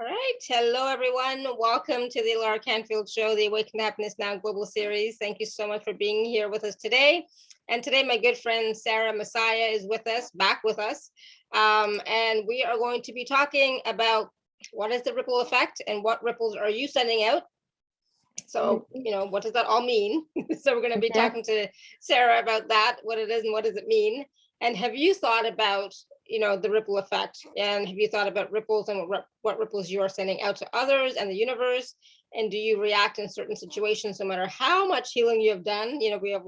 All right. Hello, everyone. Welcome to the Alaracanfield Show, the Awaken to Happiness Now Global Series. Thank you so much for being here with us today. And today, my good friend, Sarah Massiah is with us, back with us. And we are going to be talking about what is the ripple effect and what ripples are you sending out? So, what does that all mean? So we're going to be talking to Sarah about that, what it is and what does it mean? And have you thought about, the ripple effect? And have you thought about ripples and what ripples you are sending out to others and the universe? And do you react in certain situations, no matter how much healing you have done? We have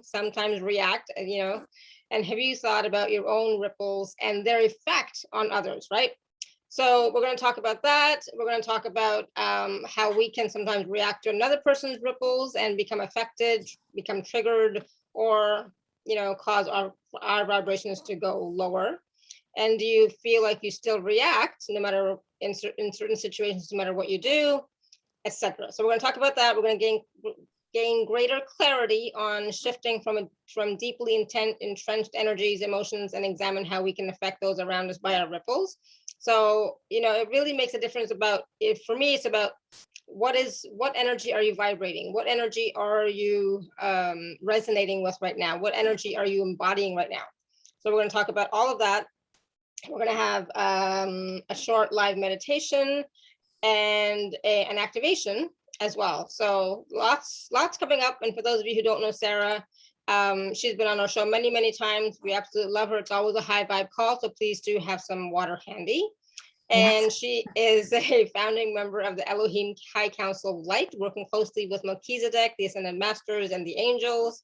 sometimes react, and have you thought about your own ripples and their effect on others, right? So we're going to talk about that. We're going to talk about how we can sometimes react to another person's ripples and become affected, become triggered, or cause our vibrations to go lower. And do you feel like you still react no matter in certain situations, no matter what you do, etc. So we're going to talk about that. We're going to gain greater clarity on shifting from deeply entrenched energies, emotions, and examine how we can affect those around us by our ripples. So, it really makes a difference for me, it's about what energy are you vibrating? What energy are you resonating with right now? What energy are you embodying right now? So we're going to talk about all of that. We're going to have a short live meditation and an activation as well. So lots coming up. And for those of you who don't know Sarah, she's been on our show many times. We absolutely love her. It's always a high vibe call. So please do have some water handy. And she is a founding member of the Elohim High Council of Light, working closely with Melchizedek, the Ascended Masters, and the angels.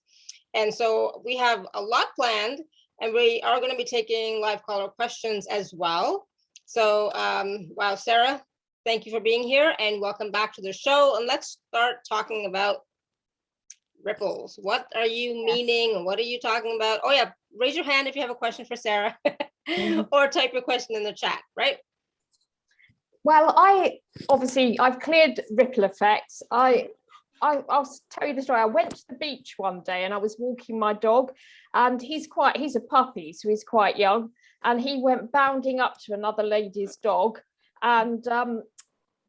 And so we have a lot planned, and we are going to be taking live caller questions as well. So, wow, Sarah, thank you for being here and welcome back to the show. And let's start talking about ripples. What are you meaning? What are you talking about? Oh yeah, raise your hand if you have a question for Sarah or type your question in the chat, right? Well, I've cleared ripple effects. I'll tell you the story. I went to the beach one day and I was walking my dog, and he's a puppy, so he's quite young, and he went bounding up to another lady's dog and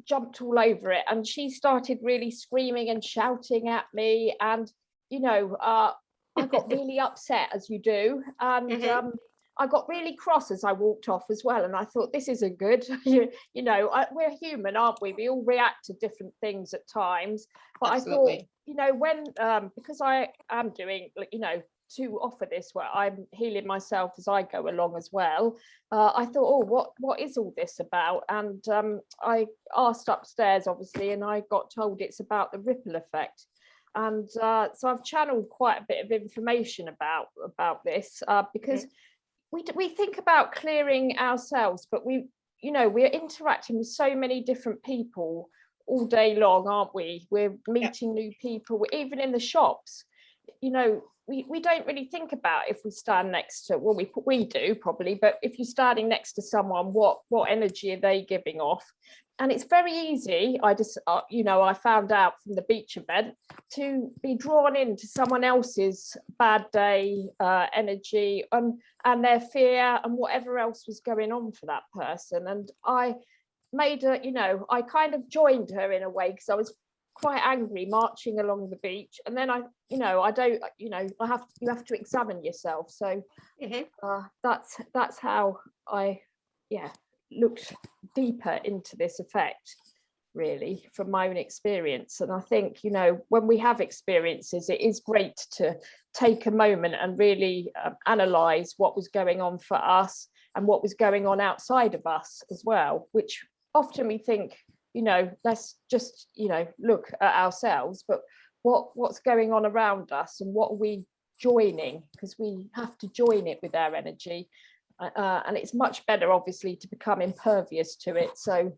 jumped all over it, and she started really screaming and shouting at me, and I got really upset, as you do, and I got really cross as I walked off as well, and I thought, this isn't good. We're human, aren't we? We all react to different things at times, but absolutely. I thought, when because I am doing, to offer this where I'm healing myself as I go along as well, I thought, what is all this about? And I asked upstairs, obviously, and I got told it's about the ripple effect. And so I've channeled quite a bit of information about this because we think about clearing ourselves, but we're interacting with so many different people all day long, aren't we? We're meeting new people, even in the shops. We don't really think about, if we stand next to, well, we do probably, but if you're standing next to someone, what energy are they giving off? And it's very easy, I found out from the beach event, to be drawn into someone else's bad day energy and their fear and whatever else was going on for that person. And I made I kind of joined her in a way, because I was quite angry marching along the beach, and then you have to examine yourself. So that's how I looked deeper into this effect, really, from my own experience. And I think when we have experiences, it is great to take a moment and really analyze what was going on for us and what was going on outside of us as well, which often we think, let's just look at ourselves, but what's going on around us, and what are we joining, because we have to join it with our energy, and it's much better, obviously, to become impervious to it. So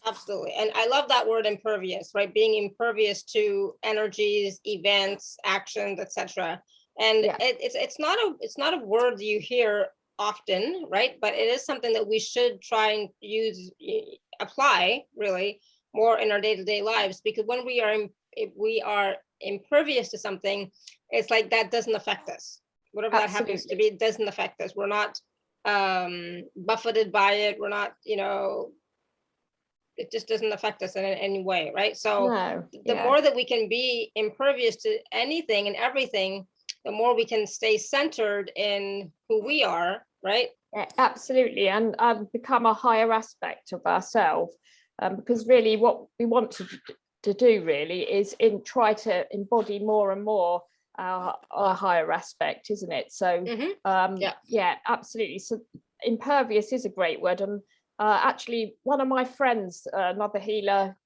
absolutely. And I love that word, impervious, right? Being impervious to energies, events, actions, etc. And it's not a word you hear often, right? But it is something that we should try and apply really more in our day-to-day lives, because when if we are impervious to something, it's like that doesn't affect us. Whatever that happens to be, it doesn't affect us. We're not buffeted by it. We're not, it just doesn't affect us in any way, right? So No, the more that we can be impervious to anything and everything, the more we can stay centered in who we are, right? Yeah, absolutely, and become a higher aspect of ourselves, because really what we want to do really is try to embody more and more our higher aspect, isn't it? So yeah, absolutely. So impervious is a great word, and actually one of my friends, another healer,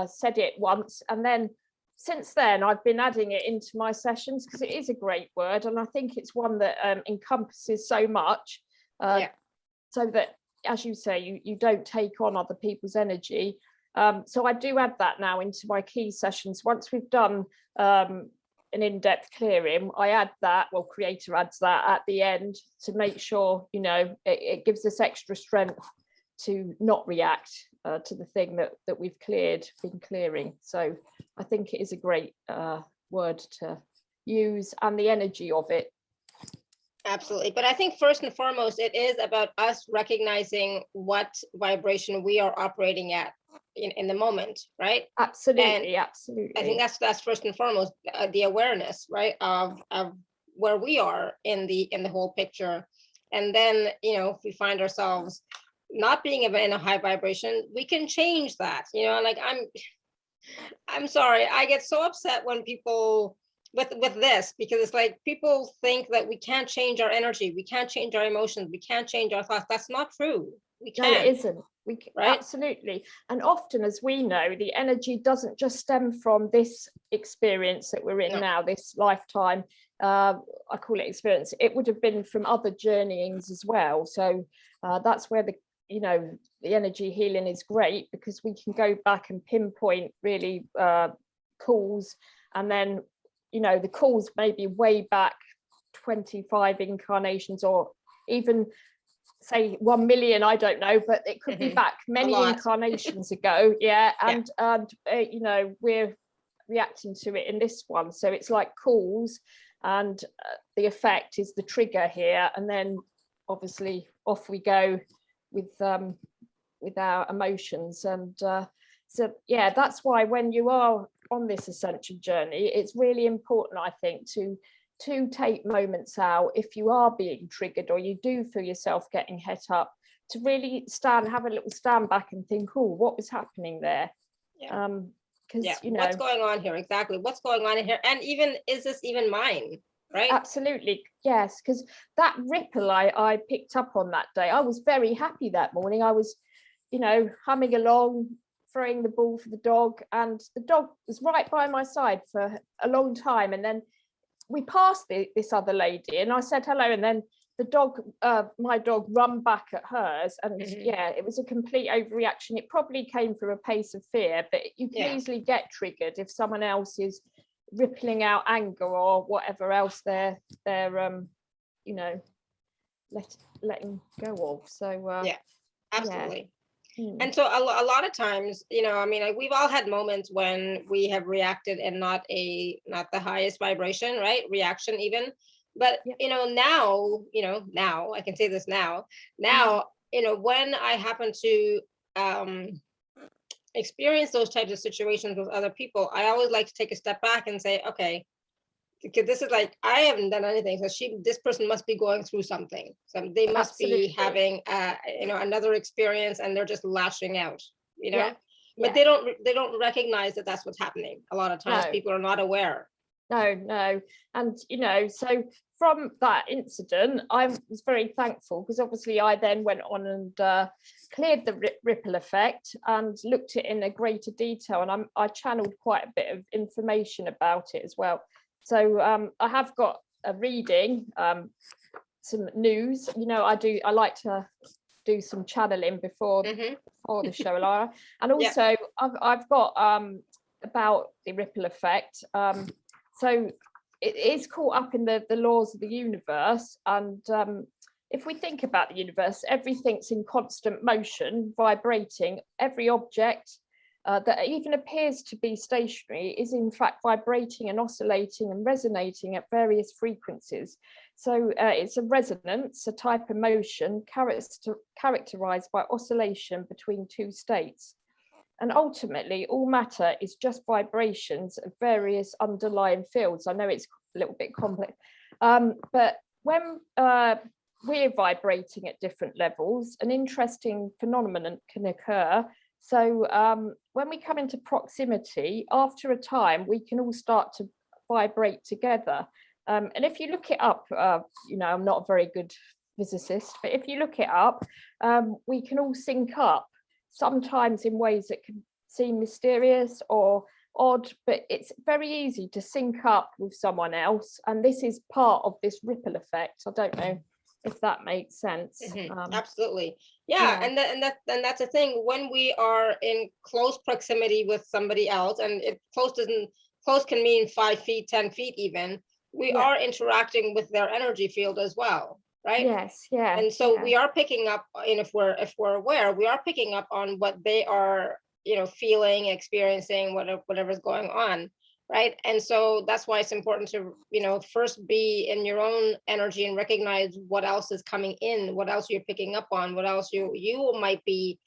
said it once, and then since then I've been adding it into my sessions because it is a great word, and I think it's one that encompasses so much, so that, as you say, you don't take on other people's energy. So I do add that now into my key sessions. Once we've done an in-depth clearing, I add that, well, Creator adds that at the end to make sure, it gives us extra strength to not react to the thing that we've been clearing. So I think it is a great word to use, and the energy of it. Absolutely. But I think first and foremost, it is about us recognizing what vibration we are operating at in the moment, right? Absolutely, and absolutely. I think that's first and foremost, the awareness, right, of where we are in the whole picture. And then, if we find ourselves not being in a high vibration, we can change that. Like I'm sorry, I get so upset when people with this, because it's like people think that we can't change our energy, we can't change our emotions, we can't change our thoughts. That's not true. We can. No, it isn't. Right? Absolutely. And often, as we know, the energy doesn't just stem from this experience that we're in now, this lifetime. I call it experience. It would have been from other journeyings as well. So that's where the energy healing is great, because we can go back and pinpoint really calls, and then the calls maybe way back 25 incarnations, or even say 1 million, I don't know, but it could be back many incarnations ago. And we're reacting to it in this one. So it's like calls, and the effect is the trigger here, and then obviously off we go with our emotions. And so yeah, that's why when you are on this ascension journey, it's really important, I think, to take moments out, if you are being triggered or you do feel yourself getting het up, to really have a little stand back and think, oh, what was happening there? Because what's going on here? Exactly, what's going on in here? And even, is this even mine? Right? Absolutely, yes. Because that ripple I picked up on that day, I was very happy that morning. I was humming along, throwing the ball for the dog, and the dog was right by my side for a long time. And then we passed this other lady, and I said hello, and then the dog, my dog, run back at hers, and it was a complete overreaction. It probably came from a place of fear, but you can easily get triggered if someone else is rippling out anger or whatever else they're letting go of. So absolutely. And so a lot of times, like, we've all had moments when we have reacted in not the highest vibration, right? Reaction even. But, now I can say this now, when I happen to experience those types of situations with other people, I always like to take a step back and say, okay, because this is like, I haven't done anything, so this person must be going through something. So they must be having another experience, and they're just lashing out, but they don't recognize that that's what's happening. A lot of times people are not aware. No. And so from that incident, I was very thankful, because obviously I then went on and cleared the ripple effect and looked at it in a greater detail, and I channeled quite a bit of information about it as well. So I have got a reading, some news. I like to do some channeling before the show, Lara. And also I've got about the ripple effect. So it is caught up in the laws of the universe. And if we think about the universe, everything's in constant motion, vibrating. Every object that even appears to be stationary is in fact vibrating and oscillating and resonating at various frequencies. So it's a resonance, a type of motion characterized by oscillation between two states. And ultimately, all matter is just vibrations of various underlying fields. I know it's a little bit complex, but when we're vibrating at different levels, an interesting phenomenon can occur. So when we come into proximity, after a time, we can all start to vibrate together. And if you look it up, I'm not a very good physicist, but if you look it up, we can all sync up, sometimes in ways that can seem mysterious or odd, but it's very easy to sync up with someone else. And this is part of this ripple effect. I don't know if that makes sense. Absolutely. Yeah. And that's the thing, when we are in close proximity with somebody else, and close can mean 5 feet, 10 feet even, we are interacting with their energy field as well, right? Yes, yeah. And so we are picking up, and if we're aware, we are picking up on what they are, feeling, experiencing, whatever's going on, right? And so that's why it's important to, first be in your own energy and recognize what else is coming in, what else you're picking up on, what else you might be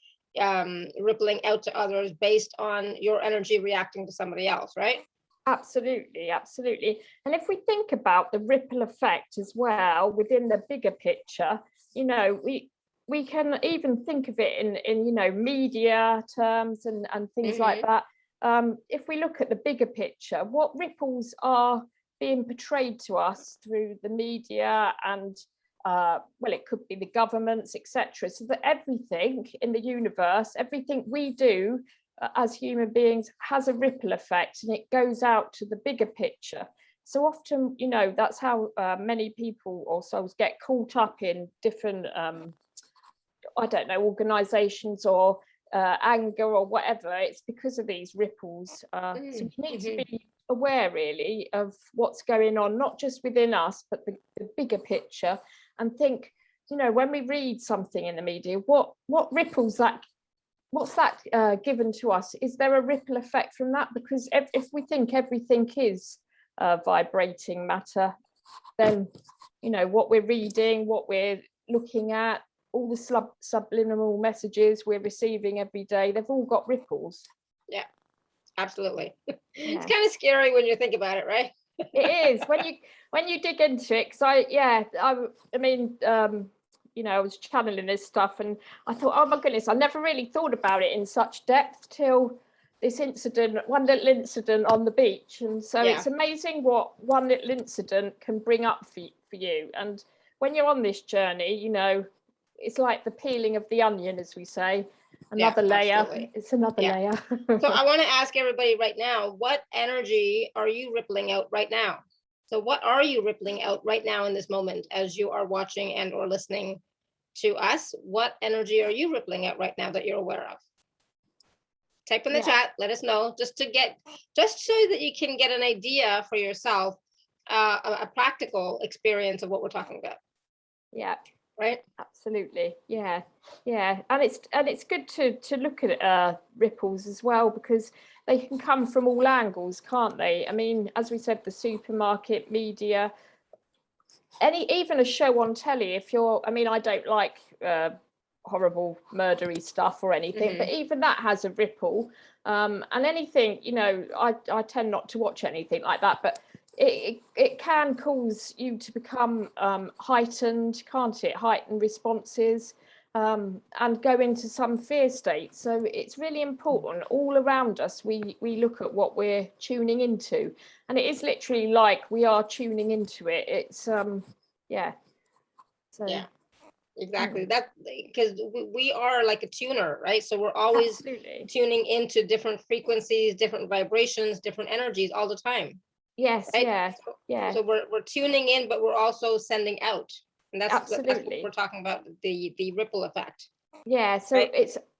rippling out to others based on your energy reacting to somebody else, right? Absolutely, absolutely. And if we think about the ripple effect as well within the bigger picture, we can even think of it in media terms and things like that. If we look at the bigger picture, what ripples are being portrayed to us through the media and it could be the governments, etc. So that everything in the universe, everything we do as human beings has a ripple effect, and it goes out to the bigger picture. So often, that's how many people or souls get caught up in different, organizations or anger or whatever. It's because of these ripples. So we need to be aware really of what's going on, not just within us, but the bigger picture, and think, when we read something in the media, what ripples what's that given to us? Is there a ripple effect from that? Because if we think everything is vibrating matter, then what we're reading, what we're looking at, all the subliminal messages we're receiving every day, they've all got ripples. Yeah, absolutely. It's kind of scary when you think about it, right? It is when you dig into it. Because I was channeling this stuff, and I thought, oh my goodness, I never really thought about it in such depth till this one little incident on the beach. And so it's amazing what one little incident can bring up for you. And when you're on this journey, it's like the peeling of the onion, as we say, another layer. Absolutely. It's another layer. So I want to ask everybody right now, what energy are you rippling out right now? So what are you rippling out right now in this moment as you are watching and or listening to us? What energy are you rippling out right now that you're aware of? Type in the chat, let us know, just so that you can get an idea for yourself, a practical experience of what we're talking about. Yeah. Right. Absolutely. Yeah. And it's good to look at ripples as well, because they can come from all angles, can't they? I mean, as we said, the supermarket, media, even a show on telly. I don't like horrible murdery stuff or anything, but even that has a ripple. And anything, I tend not to watch anything like that, but it can cause you to become heightened, can't it? Heightened responses, and go into some fear state. So it's really important all around us. We look at what we're tuning into, and it is literally like we are tuning into it. It's Exactly. That, because we are like a tuner, right? So we're always tuning into different frequencies, different vibrations, different energies all the time. Yes, right? So we're tuning in, but we're also sending out, and that's what we're talking about, the ripple effect. Yeah, so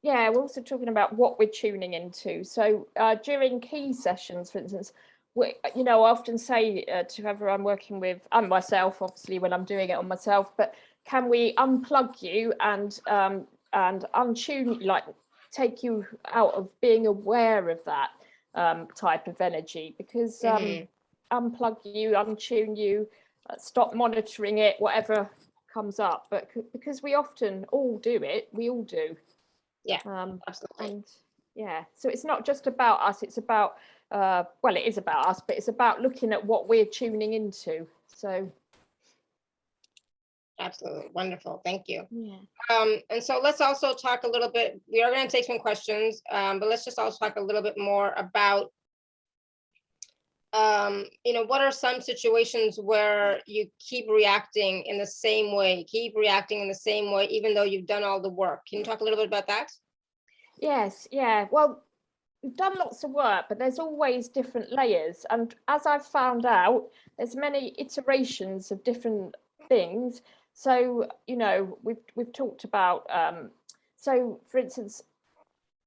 we're also talking about what we're tuning into. So during key sessions, for instance, I often say to whoever I'm working with, and myself, obviously, when I'm doing it on myself, but can we unplug you and untune, like take you out of being aware of that type of energy? Because unplug you, untune you, stop monitoring it, whatever comes up. But because we often all do it, we all do. Yeah, absolutely. And yeah, so it's not just about us, it's about well, it is about us, but it's about looking at what we're tuning into. So absolutely wonderful, thank you. yeah. And so let's also talk a little bit, we are going to take some questions, but let's just also talk a little bit more about what are some situations where you keep reacting in the same way, even though you've done all the work. Can you talk a little bit about that? Yes, yeah. Well, we've done lots of work, but there's always different layers. And as I've found out, there's many iterations of different things. So, we've talked about, so for instance,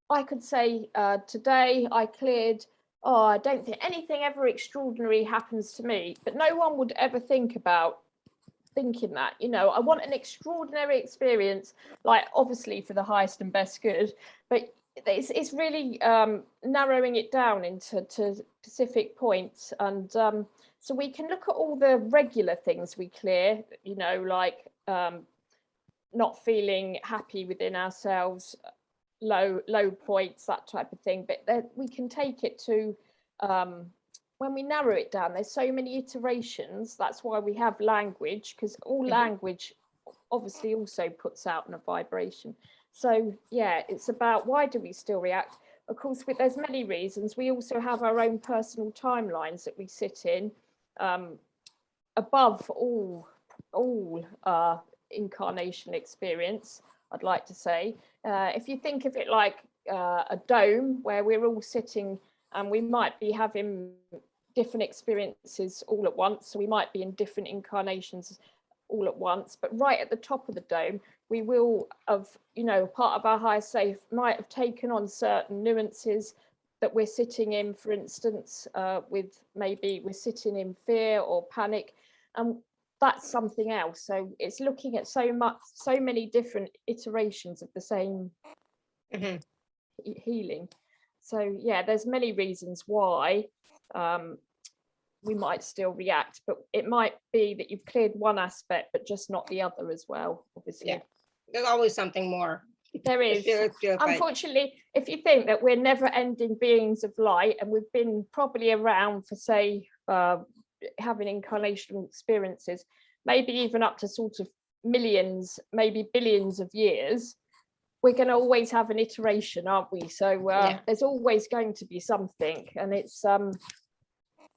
I could say today I cleared, I don't think anything ever extraordinary happens to me, but no one would ever think about thinking that, I want an extraordinary experience, like obviously for the highest and best good, but it's really narrowing it down into specific points. And so we can look at all the regular things we clear, like not feeling happy within ourselves, low points, that type of thing. But we can take it to when we narrow it down, there's so many iterations. That's why we have language, because all language obviously also puts out a vibration. So yeah, it's about why do we still react? Of course, there's many reasons. We also have our own personal timelines that we sit in, above all incarnation experience, I'd like to say. If you think of it like a dome where we're all sitting, and we might be having different experiences all at once, so we might be in different incarnations all at once, but right at the top of the dome we will have, part of our higher self might have taken on certain nuances that we're sitting in, for instance, with maybe we're sitting in fear or panic, and that's something else. So it's looking at so many different iterations of the same healing. So yeah, there's many reasons why we might still react, but it might be that you've cleared one aspect but just not the other as well, obviously. Yeah, there's always something more. There is. Unfortunately, if you think that we're never ending beings of light, and we've been probably around for, say, having incarnational experiences, maybe even up to sort of millions, maybe billions of years, we're going to always have an iteration, aren't we? So there's always going to be something, and it's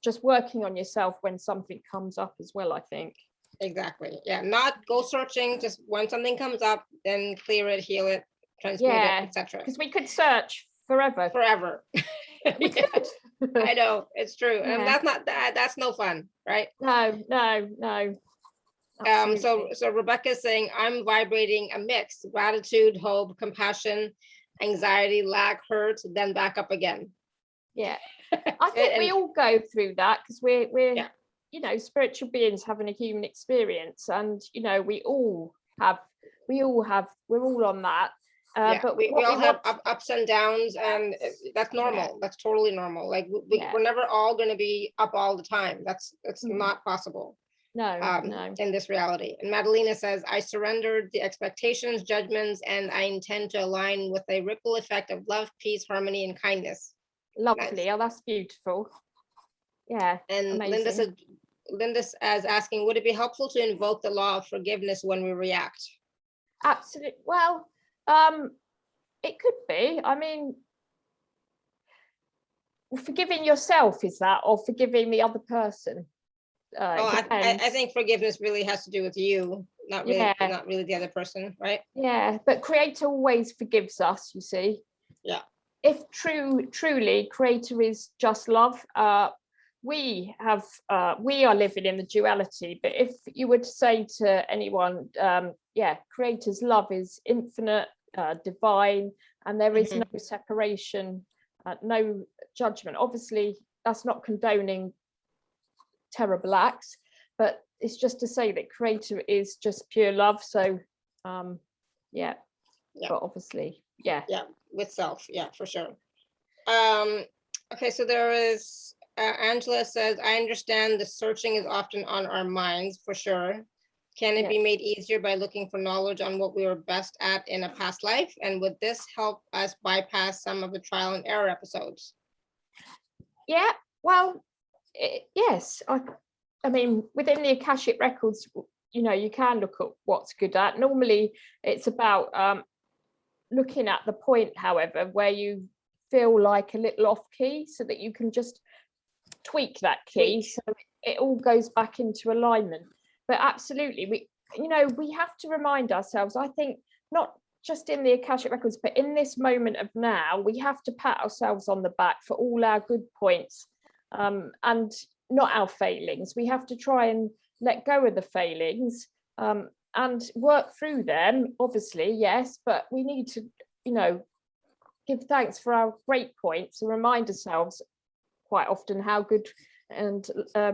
just working on yourself when something comes up as well, I think. Exactly. Yeah, not go searching, just when something comes up, then clear it, heal it, transmute it, etc. Because we could search forever. We could. I know, it's true. And that's no fun, right? No. So Rebecca's saying, I'm vibrating a mix: gratitude, hope, compassion, anxiety, lack, hurt, then back up again. Yeah. I think we all go through that, because we're spiritual beings having a human experience, and we're all on that. But we all have ups and downs, and that's normal. That's totally normal. Like we're never all going to be up all the time. That's not possible. No. In this reality. And Madalena says, I surrendered the expectations, judgments, and I intend to align with a ripple effect of love, peace, harmony, and kindness. Lovely. Nice. Oh, that's beautiful. Yeah. And amazing. Linda's as asking, would it be helpful to invoke the law of forgiveness when we react? Absolutely. Well, it could be. I mean, forgiving yourself, is that, or forgiving the other person? I think forgiveness really has to do with you, not really the other person, right? Yeah, but Creator always forgives us, you see. Yeah. If truly Creator is just love, we are living in the duality. But if you would say to anyone, Creator's love is infinite, divine, and there is no separation, no judgment. Obviously, that's not condoning terrible acts, but it's just to say that Creator is just pure love. So but obviously with self, for sure. Okay, so there is Angela says, I understand the searching is often on our minds for sure. Can it be made easier by looking for knowledge on what we were best at in a past life? And would this help us bypass some of the trial and error episodes? Yeah, well, yes. I mean, within the Akashic records, you know, you can look at what's good at. Normally, it's about looking at the point, however, where you feel like a little off key, so that you can just tweak that key so it all goes back into alignment. But absolutely, we have to remind ourselves, I think, not just in the Akashic records, but in this moment of now, we have to pat ourselves on the back for all our good points, and not our failings. We have to try and let go of the failings, and work through them, obviously, yes, but we need to, give thanks for our great points and remind ourselves quite often how good and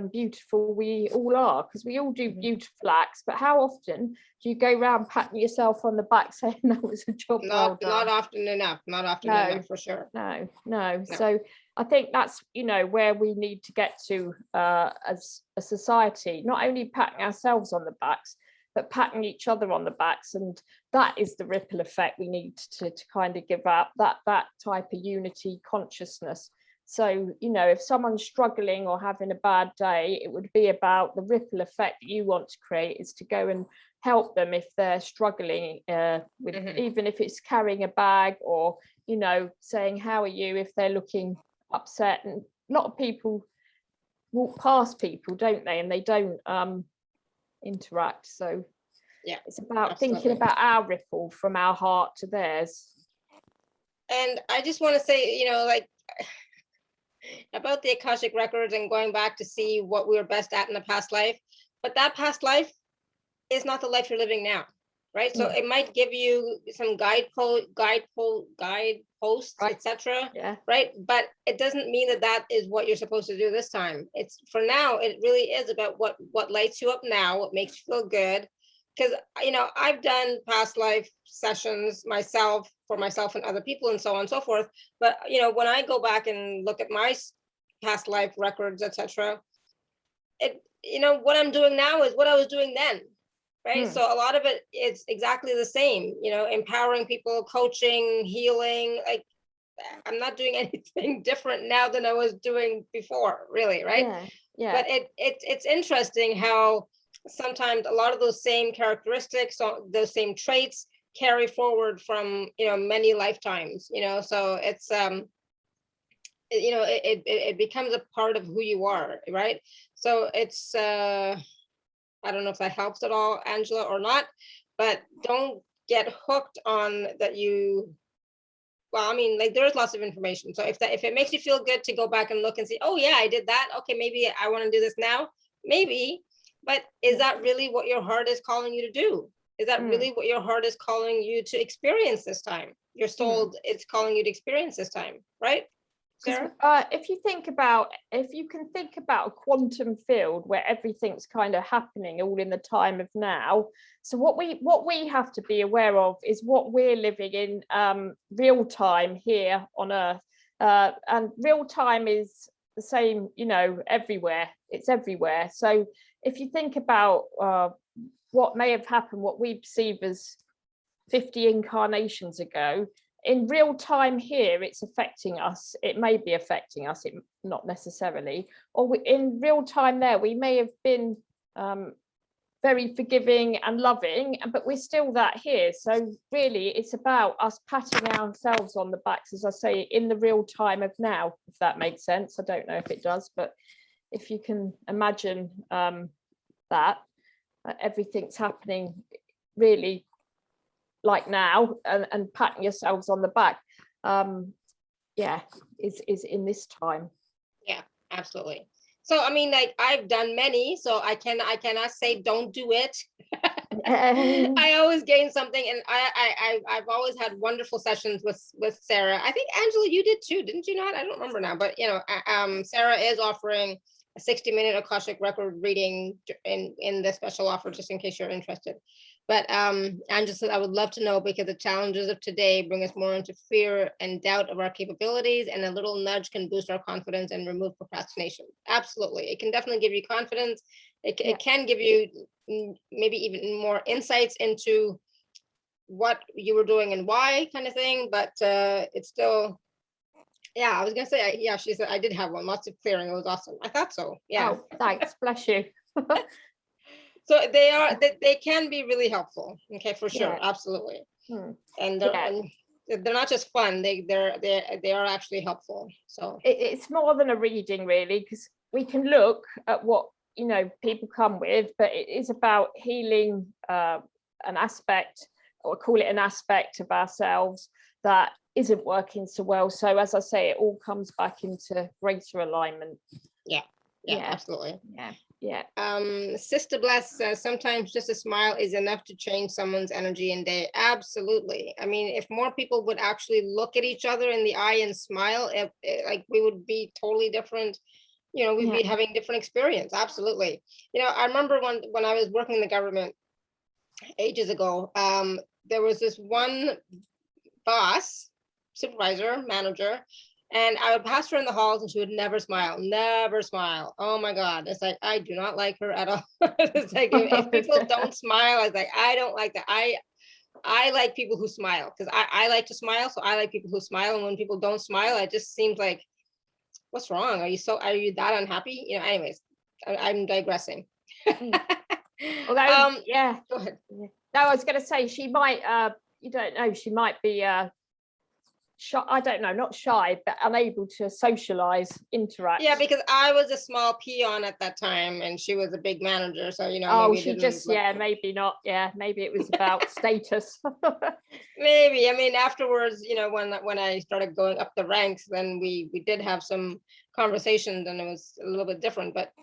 beautiful we all are, because we all do beautiful acts. But how often do you go around patting yourself on the back saying that was a job well done? Not often enough, enough, for sure. No. So I think that's where we need to get to as a society, not only patting ourselves on the backs, but patting each other on the backs. And that is the ripple effect we need to kind of give up, that type of unity consciousness. So, if someone's struggling or having a bad day, it would be about the ripple effect that you want to create is to go and help them if they're struggling with, even if it's carrying a bag, or, saying, how are you, if they're looking upset. And a lot of people walk past people, don't they? And they don't interact. So yeah, it's about thinking about our ripple from our heart to theirs. And I just want to say, about the Akashic records and going back to see what we were best at in the past life, but that past life is not the life you're living now, right? So it might give you some guideposts, etc. Right? But it doesn't mean that is what you're supposed to do this time. It's for now. It really is about what lights you up now, what makes you feel good. Because I've done past life sessions for myself and other people and so on and so forth. But when I go back and look at my past life records, etc., what I'm doing now is what I was doing then, right? So a lot of it is exactly the same. Empowering people, coaching, healing. Like, I'm not doing anything different now than I was doing before, really, right? Yeah. But it's interesting how sometimes a lot of those same characteristics, those same traits carry forward from many lifetimes. So it's it becomes a part of who you are, right? So it's I don't know if that helps at all, Angela, or not, but don't get hooked on that. There's lots of information. So if it makes you feel good to go back and look and see, oh yeah, I did that, okay, maybe I want to do this now, maybe. But is that really what your heart is calling you to do? Is that really what your heart is calling you to experience this time? Your soul is calling you to experience this time, right, Sarah? If you can think about a quantum field where everything's kind of happening all in the time of now. So what we have to be aware of is what we're living in real time here on Earth, and real time is the same, everywhere. It's everywhere. So if you think about what may have happened, what we perceive as 50 incarnations ago, in real time here, it's affecting us. It may be affecting us, not necessarily. Or in real time there, we may have been very forgiving and loving, but we're still that here. So really, it's about us patting ourselves on the backs, as I say, in the real time of now, if that makes sense. I don't know if it does, but if you can imagine that everything's happening really like now, and patting yourselves on the back, is in this time. Yeah, absolutely. So I've done many, so I cannot say don't do it. I always gain something, and I've always had wonderful sessions with Sarah. I think Angela, you did too, didn't you not? I don't remember now, but Sarah is offering a 60-minute Akashic record reading in the special offer, just in case you're interested. But Angela said, I would love to know, because the challenges of today bring us more into fear and doubt of our capabilities, and a little nudge can boost our confidence and remove procrastination. Absolutely. It can definitely give you confidence. It can give you maybe even more insights into what you were doing and why, kind of thing. But it's still, yeah, I was gonna say, yeah, she said I did have one, lots of clearing. It was awesome. I thought so. Yeah. Oh, thanks. Bless you. So they can be really helpful. Okay, for sure. Absolutely. And they're not just fun, they are actually helpful. So it's more than a reading, really, because we can look at what people come with, but it is about healing an aspect, or call it an aspect of ourselves that isn't working so well. So as I say, it all comes back into greater alignment. Yeah, absolutely. Yeah. Sister Bless says sometimes just a smile is enough to change someone's energy and day. Absolutely. I mean, if more people would actually look at each other in the eye and smile, like we would be totally different. We'd be having different experience. Absolutely. I remember when I was working in the government ages ago, there was this one boss, supervisor, manager, and I would pass her in the halls and she would never smile. Oh my God. It's like, I do not like her at all. It's like, if people don't smile, I was like, I don't like that. I like people who smile, because I like to smile. So I like people who smile. And when people don't smile, it just seems like, what's wrong? Are you that unhappy? Anyways, I'm digressing. Although, go ahead. No, I was going to say, she might, you don't know, she might be shy, I don't know, not shy, but unable to socialize, interact. Yeah, because I was a small peon at that time and she was a big manager, so she just maybe not. Maybe it was about status. Maybe. I mean, afterwards, when I started going up the ranks, then we did have some conversations and it was a little bit different, but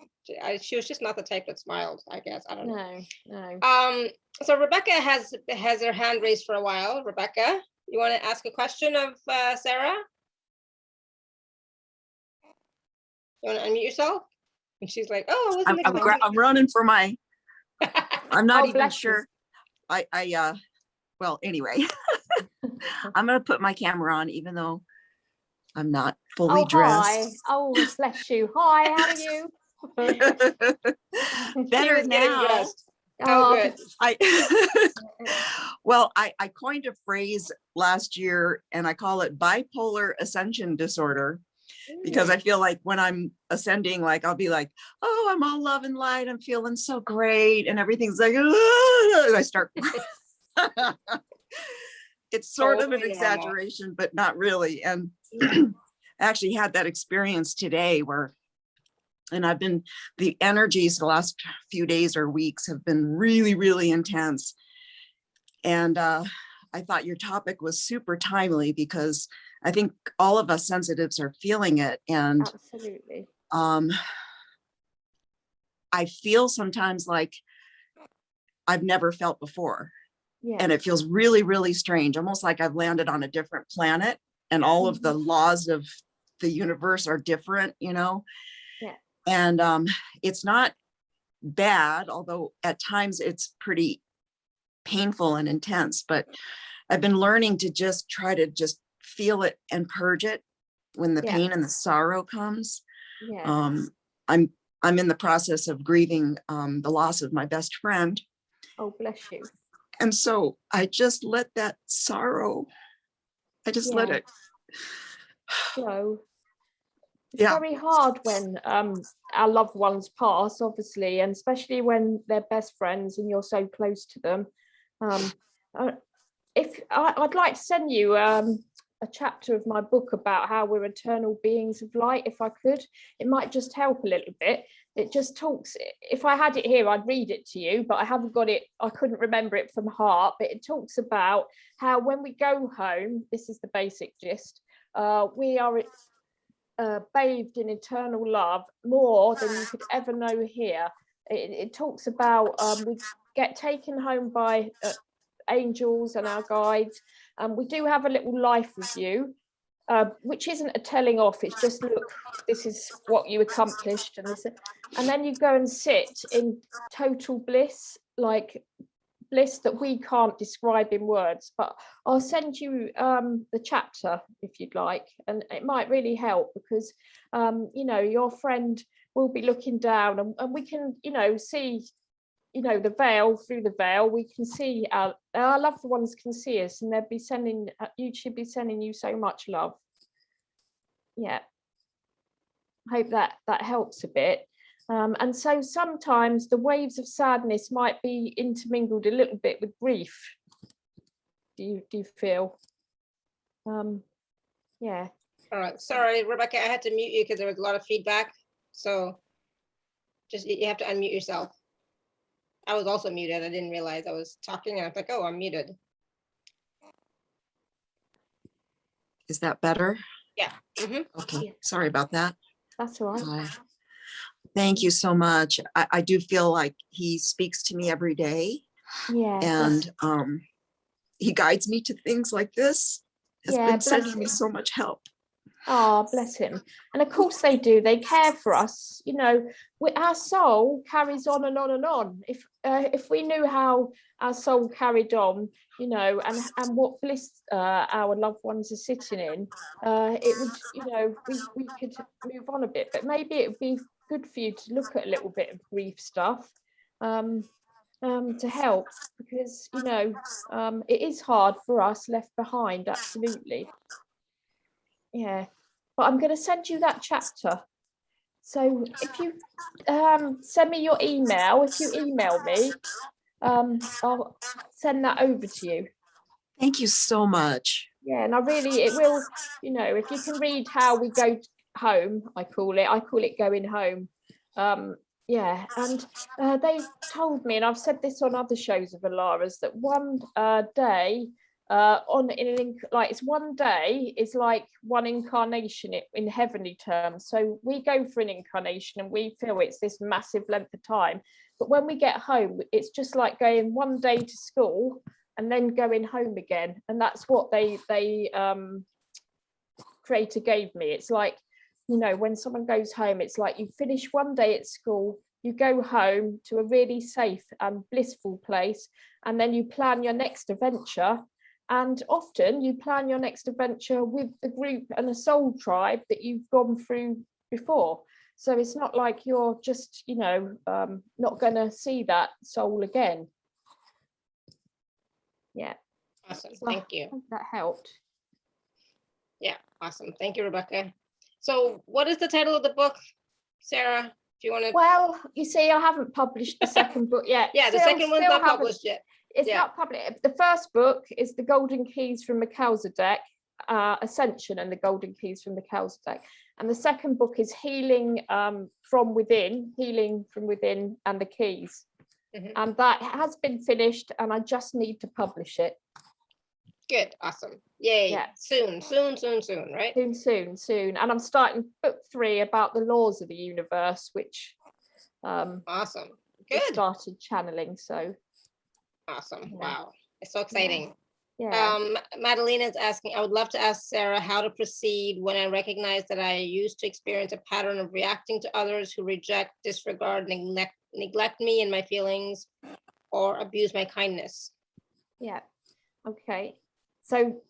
she was just not the type that smiled, I guess. I don't know. No. So Rebecca has her hand raised for a while. Rebecca, you want to ask a question of Sarah? You want to unmute yourself? And she's like, "Oh, I'm running for my." I'm not even sure. Well, anyway, I'm going to put my camera on, even though I'm not fully dressed. Hi. Oh, bless you. Hi, how are you? Better now. Oh, good. Well, I coined a phrase last year and I call it bipolar ascension disorder, because I feel like when I'm ascending, like I'll be like, oh, I'm all love and light, I'm feeling so great, and everything's like, and I start. It's sort of an exaggeration, but not really. And I actually had that experience today and the energies the last few days or weeks have been really, really intense. And I thought your topic was super timely, because I think all of us sensitives are feeling it. And absolutely. I feel sometimes like I've never felt before. Yeah. And it feels really, really strange, almost like I've landed on a different planet and all of the laws of the universe are different, Yeah. And it's not bad, although at times it's pretty painful and intense, but I've been learning to just try to just feel it and purge it when the pain and the sorrow comes. Yeah. I'm in the process of grieving the loss of my best friend. Oh, bless you. And so I just let that sorrow, let it flow. It's very hard when our loved ones pass, obviously, and especially when they're best friends and you're so close to them. If I'd like to send you a chapter of my book about how we're eternal beings of light, if I could. It might just help a little bit. It just talks, if I had it here, I'd read it to you, but I haven't got it, I couldn't remember it from heart, but it talks about how when we go home, this is the basic gist, we are bathed in eternal love more than you could ever know here. It talks about we get taken home by angels and our guides, and we do have a little life review, which isn't a telling off, it's just, look, this is what you accomplished, and then you go and sit in total bliss, like bliss that we can't describe in words, but I'll send you the chapter if you'd like, and it might really help, because you know, your friend will be looking down, and we can, you know, see, you know, the veil, through the veil we can see our loved ones can see us, and they'll be sending, you should be sending you so much love. Yeah, I hope that helps a bit. And so sometimes the waves of sadness might be intermingled a little bit with grief. Do you feel? Yeah. All right. Sorry, Rebecca, I had to mute you because there was a lot of feedback. So just, you have to unmute yourself. I was also muted. I didn't realize I was talking, and I was like, oh, I'm muted. Is that better? Yeah. Okay. Yeah. Sorry about that. That's all right. Thank you so much. I do feel like he speaks to me every day. Yeah. And he guides me to things like this. Has been sending me so much help. Oh, bless him. And of course they do. They care for us. You know, our soul carries on and on and on. If we knew how our soul carried on, you know, and what bliss our loved ones are sitting in, it would, you know, we could move on a bit. But maybe it would be good for you to look at a little bit of grief stuff to help, because, you know, it is hard for us left behind. Absolutely. Yeah. But I'm going to send you that chapter. So if you send me your email, if you email me, I'll send that over to you. Thank you so much. Yeah, and it will, you know, if you can read how we go home, I call it going home. Yeah, and they told me, and I've said this on other shows of Alara's, that one day it's one day is like one incarnation in heavenly terms. So we go for an incarnation and we feel it's this massive length of time, but when we get home, it's just like going one day to school and then going home again. And that's what they creator gave me. It's like, you know, when someone goes home, it's like you finish one day at school, you go home to a really safe and blissful place, and then you plan your next adventure. And often you plan your next adventure with the group and a soul tribe that you've gone through before. So it's not like you're just, you know, not going to see that soul again. Yeah. Awesome. So Thank you. I hope that helped. Yeah. Awesome. Thank you, Rebecca. So what is the title of the book, Sarah? If you want to. Well, you see, I haven't published the second book yet. Yeah, the second one's not published yet. It's not published. The first book is The Golden Keys from Melchizedek, Ascension and the Golden Keys from Melchizedek. And the second book is Healing from Within and the Keys. Mm-hmm. And that has been finished, and I just need to publish it. Good. Awesome. Yay. Yeah. Soon, right? Soon. And I'm starting book 3 about the laws of the universe, which awesome. Good. Started channeling. So awesome. Yeah. Wow. It's so exciting. Yeah. Madeleine is asking, I would love to ask Sarah how to proceed when I recognize that I used to experience a pattern of reacting to others who reject, disregard, neglect me and my feelings, or abuse my kindness. Yeah. Okay. So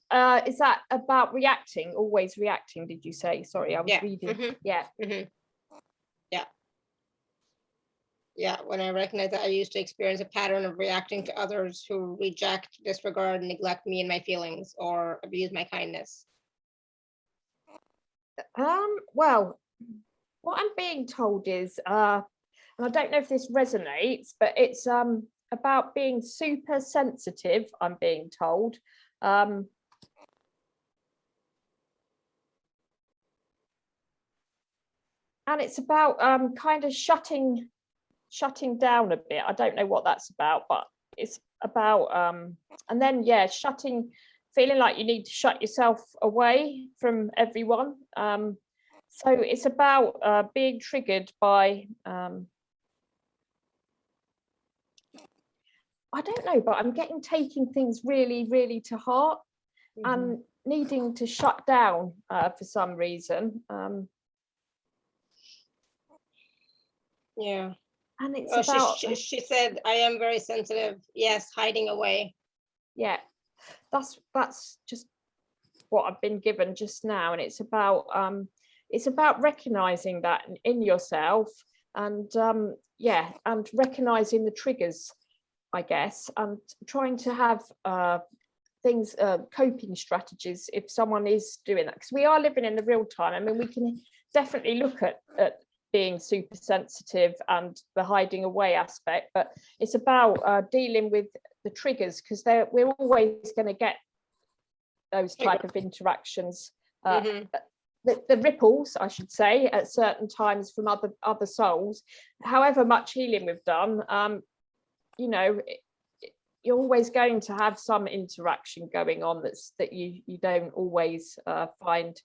is that about reacting, always reacting, did you say? Sorry, I was reading. Mm-hmm. Yeah. Mm-hmm. Yeah, when I recognize that I used to experience a pattern of reacting to others who reject, disregard, neglect me and my feelings, or abuse my kindness. Well, what I'm being told is, and I don't know if this resonates, but it's about being super sensitive, I'm being told. And it's about kind of shutting down a bit. I don't know what that's about, but it's about and then feeling like you need to shut yourself away from everyone. So it's about being triggered by I don't know, but I'm taking things really, really to heart. Mm-hmm. And needing to shut down for some reason. Yeah. And it's Oh, about, she said, I am very sensitive. Yes, hiding away. yeah, that's just what I've been given just now. And it's about recognizing that in yourself, and and recognizing the triggers, I guess, and trying to have things, coping strategies if someone is doing that, because we are living in the real time. I mean, we can definitely look at being super sensitive and the hiding away aspect, but it's about dealing with the triggers, because we're always going to get those type of interactions, the ripples, I should say, at certain times from other souls. However much healing we've done, you're always going to have some interaction going on that you don't always find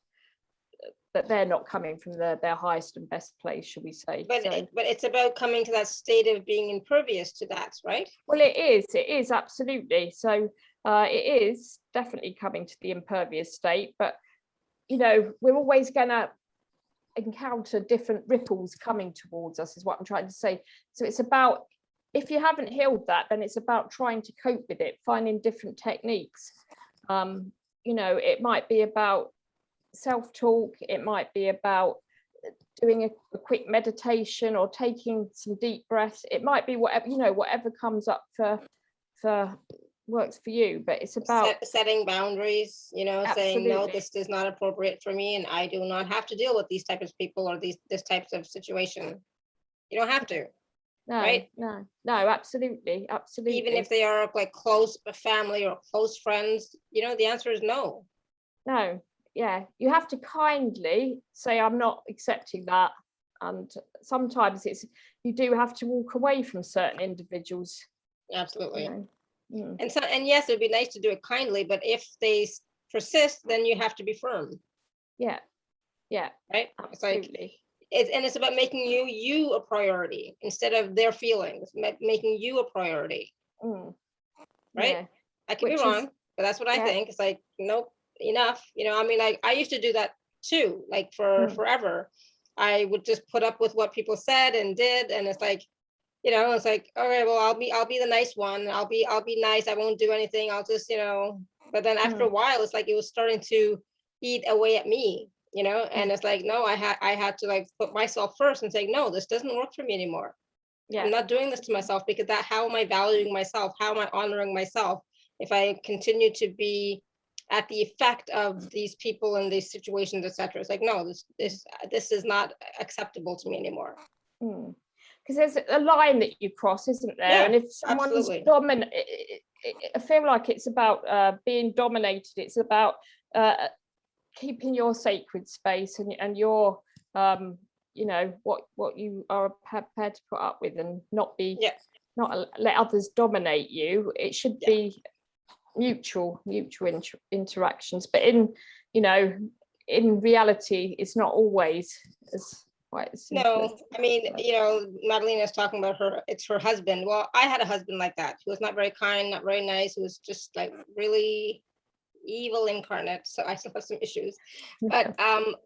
that they're not coming from their highest and best place, should we say. But it's about coming to that state of being impervious to that, right? Well, it is absolutely. So it is definitely coming to the impervious state, but we're always going to encounter different ripples coming towards us, is what I'm trying to say. So it's about, if you haven't healed that, then it's about trying to cope with it, finding different techniques. It might be about self-talk, it might be about doing a quick meditation or taking some deep breaths. It might be whatever comes up for works for you, but it's about setting boundaries, Absolutely. Saying, no, this is not appropriate for me, and I do not have to deal with these types of people or this types of situation. You don't have to. No, right? No, absolutely. Even if they are like close family or close friends, the answer is no. No, yeah, you have to kindly say, I'm not accepting that. And sometimes you do have to walk away from certain individuals. Absolutely. And yes, it would be nice to do it kindly, but if they persist, then you have to be firm. Yeah. Right. Absolutely. It's about making you a priority instead of their feelings, making you a priority. Right. Yeah. I could be wrong, but that's what I think. It's like, nope, enough. I used to do that too, like for forever. I would just put up with what people said and did, and it's like, it's like, all right, well, I'll be the nice one. I'll be nice. I won't do anything. I'll just, but then after a while, it's like it was starting to eat away at me, and it's like, no, I had to like put myself first and say, no, this doesn't work for me anymore. I'm not doing this to myself, because how am I valuing myself? How am I honoring myself if I continue to be at the effect of these people and these situations, etc.? It's like, no, this is not acceptable to me anymore. Because there's a line that you cross, isn't there? Yeah, and if someone's dominant, I feel like it's about being dominated. It's about keeping your sacred space and your what you are prepared to put up with, and not let others dominate you. It should be mutual interactions, but in reality, it's not always as quite as simple. No, Madeleine is talking about it's her husband. Well, I had a husband like that. He was not very kind, not very nice. He was just like really evil incarnate. So I still have some issues, but I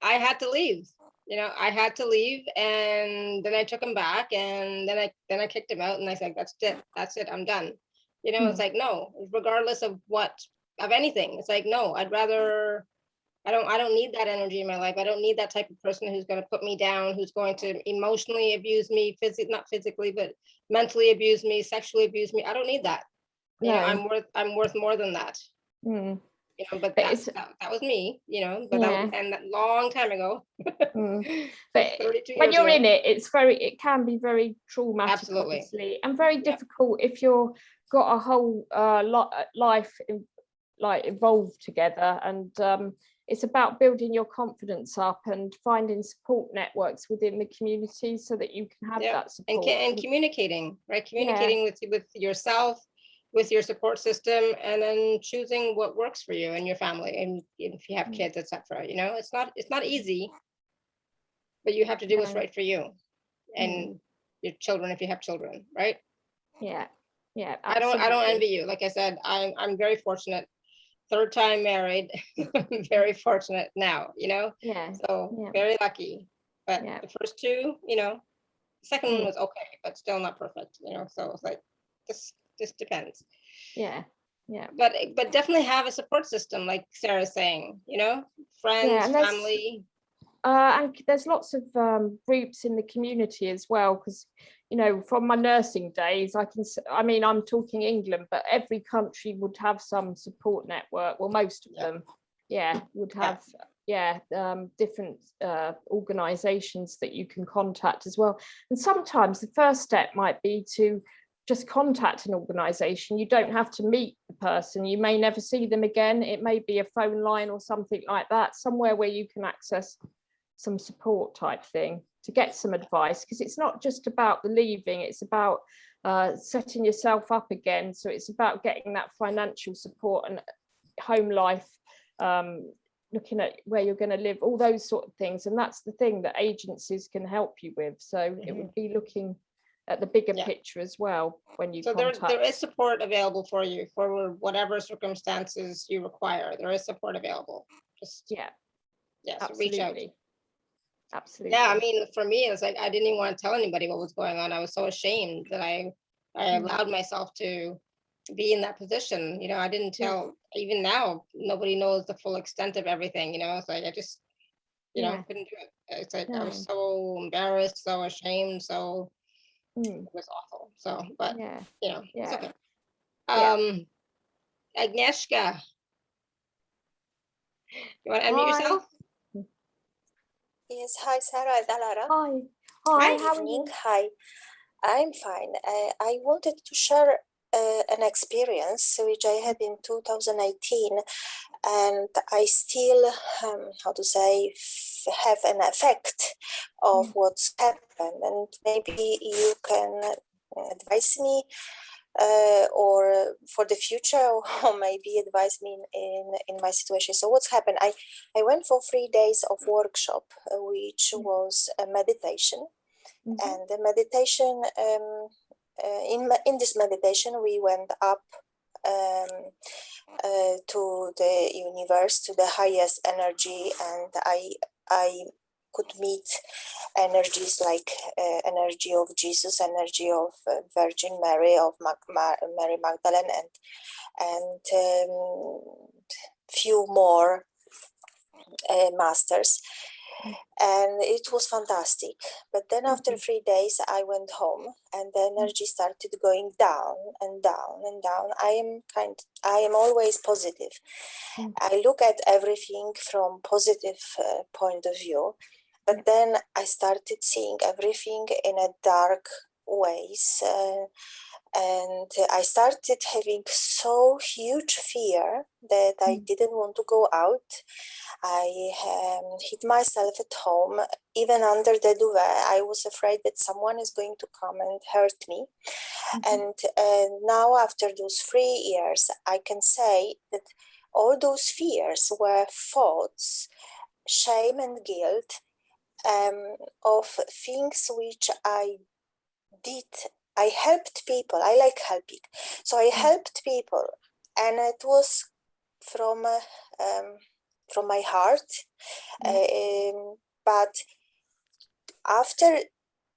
had to leave. I had to leave, and then I took him back, and then I kicked him out, and I said, that's it, I'm done. It's like, no, regardless of anything, it's like, no, I'd rather, I don't need that energy in my life. I don't need that type of person who's going to put me down, who's going to emotionally abuse me, not physically, but mentally abuse me, sexually abuse me. I don't need that. No. I'm worth more than that. But that was me, but that long time ago. But when you're in it, it can be very traumatic. Absolutely. Obviously, and very difficult if you've got a whole life evolved together. And it's about building your confidence up and finding support networks within the community so that you can have that support. And communicating, right? Communicating with yourself, with your support system, and then choosing what works for you and your family, and if you have kids, etc. It's not easy, but you have to do what's right for you and your children, if you have children, right? Yeah I don't envy you. Like I said, I'm very fortunate, third time married. I'm very fortunate now, so very lucky, but the first two, The second one was okay, but still not perfect, you know. So it's like this depends. Yeah. But definitely have a support system, like Sarah's saying, you know, friends, family. And there's lots of groups in the community as well, because, you know, from my nursing days, I'm talking England, but every country would have some support network. Well, most of them, would have, different organizations that you can contact as well. And sometimes the first step might be to just contact an organization. You don't have to meet the person. You may never see them again. It may be a phone line or something like that, somewhere where you can access some support type thing to get some advice, because it's not just about the leaving, it's about setting yourself up again. So it's about getting that financial support and home life, looking at where you're going to live, all those sort of things. And that's the thing that agencies can help you with. So it would be looking at the bigger picture as well when you contact. There is support available for you for whatever circumstances you require. There is support available. Just so reach out. Absolutely. Yeah, I mean, for me, it's like I didn't even want to tell anybody what was going on. I was so ashamed that I allowed myself to be in that position. You know, I didn't tell. Even now, nobody knows the full extent of everything. You know, it's like I just, you know, couldn't do it. It's like I was so embarrassed, so ashamed, so it was awful. So, but you know, it's okay. Agnieszka, you want to unmute yourself? Yes, hi Sarah and Alara. Hi, Good evening. Hi, I'm fine. I wanted to share an experience which I had in 2018, and I still, have an effect of what's happened, and maybe you can advise me or for the future, or maybe advise me in my situation. So what's happened? I went for 3 days of workshop, which was a meditation, and the meditation. In this meditation, we went up to the universe, to the highest energy, and I could meet energies like energy of Jesus, energy of Virgin Mary, of Mary Magdalene, and few more masters. And it was fantastic. But then after 3 days, I went home, and the energy started going down and down and down. I am always positive. I look at everything from positive point of view, but then I started seeing everything in a dark ways, and I started having so huge fear that I didn't want to go out. I hid myself at home, even under the duvet. I was afraid that someone is going to come and hurt me. And now, after those 3 years, I can say that all those fears were thoughts, shame and guilt of things which I did. I helped people. I like helping. So I helped people, and it was from my heart. But after,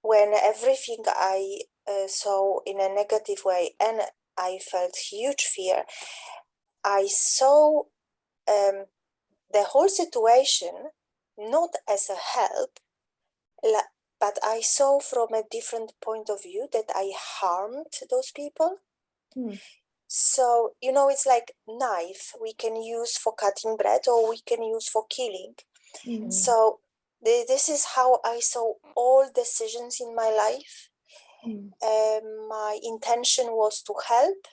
when everything I saw in a negative way, and I felt huge fear, I saw the whole situation not as a help, but I saw from a different point of view that I harmed those people. So, you know, it's like knife we can use for cutting bread, or we can use for killing. So this is how I saw all decisions in my life. My intention was to help,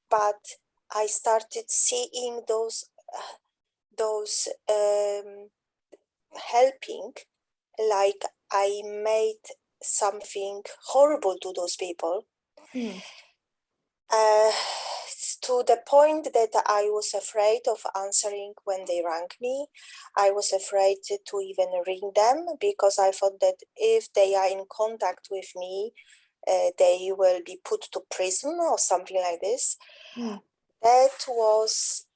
but I started seeing those helping like I made something horrible to those people. To the point that I was afraid of answering when they rang me. I was afraid to even ring them, because I thought that if they are in contact with me, they will be put to prison or something like this. That was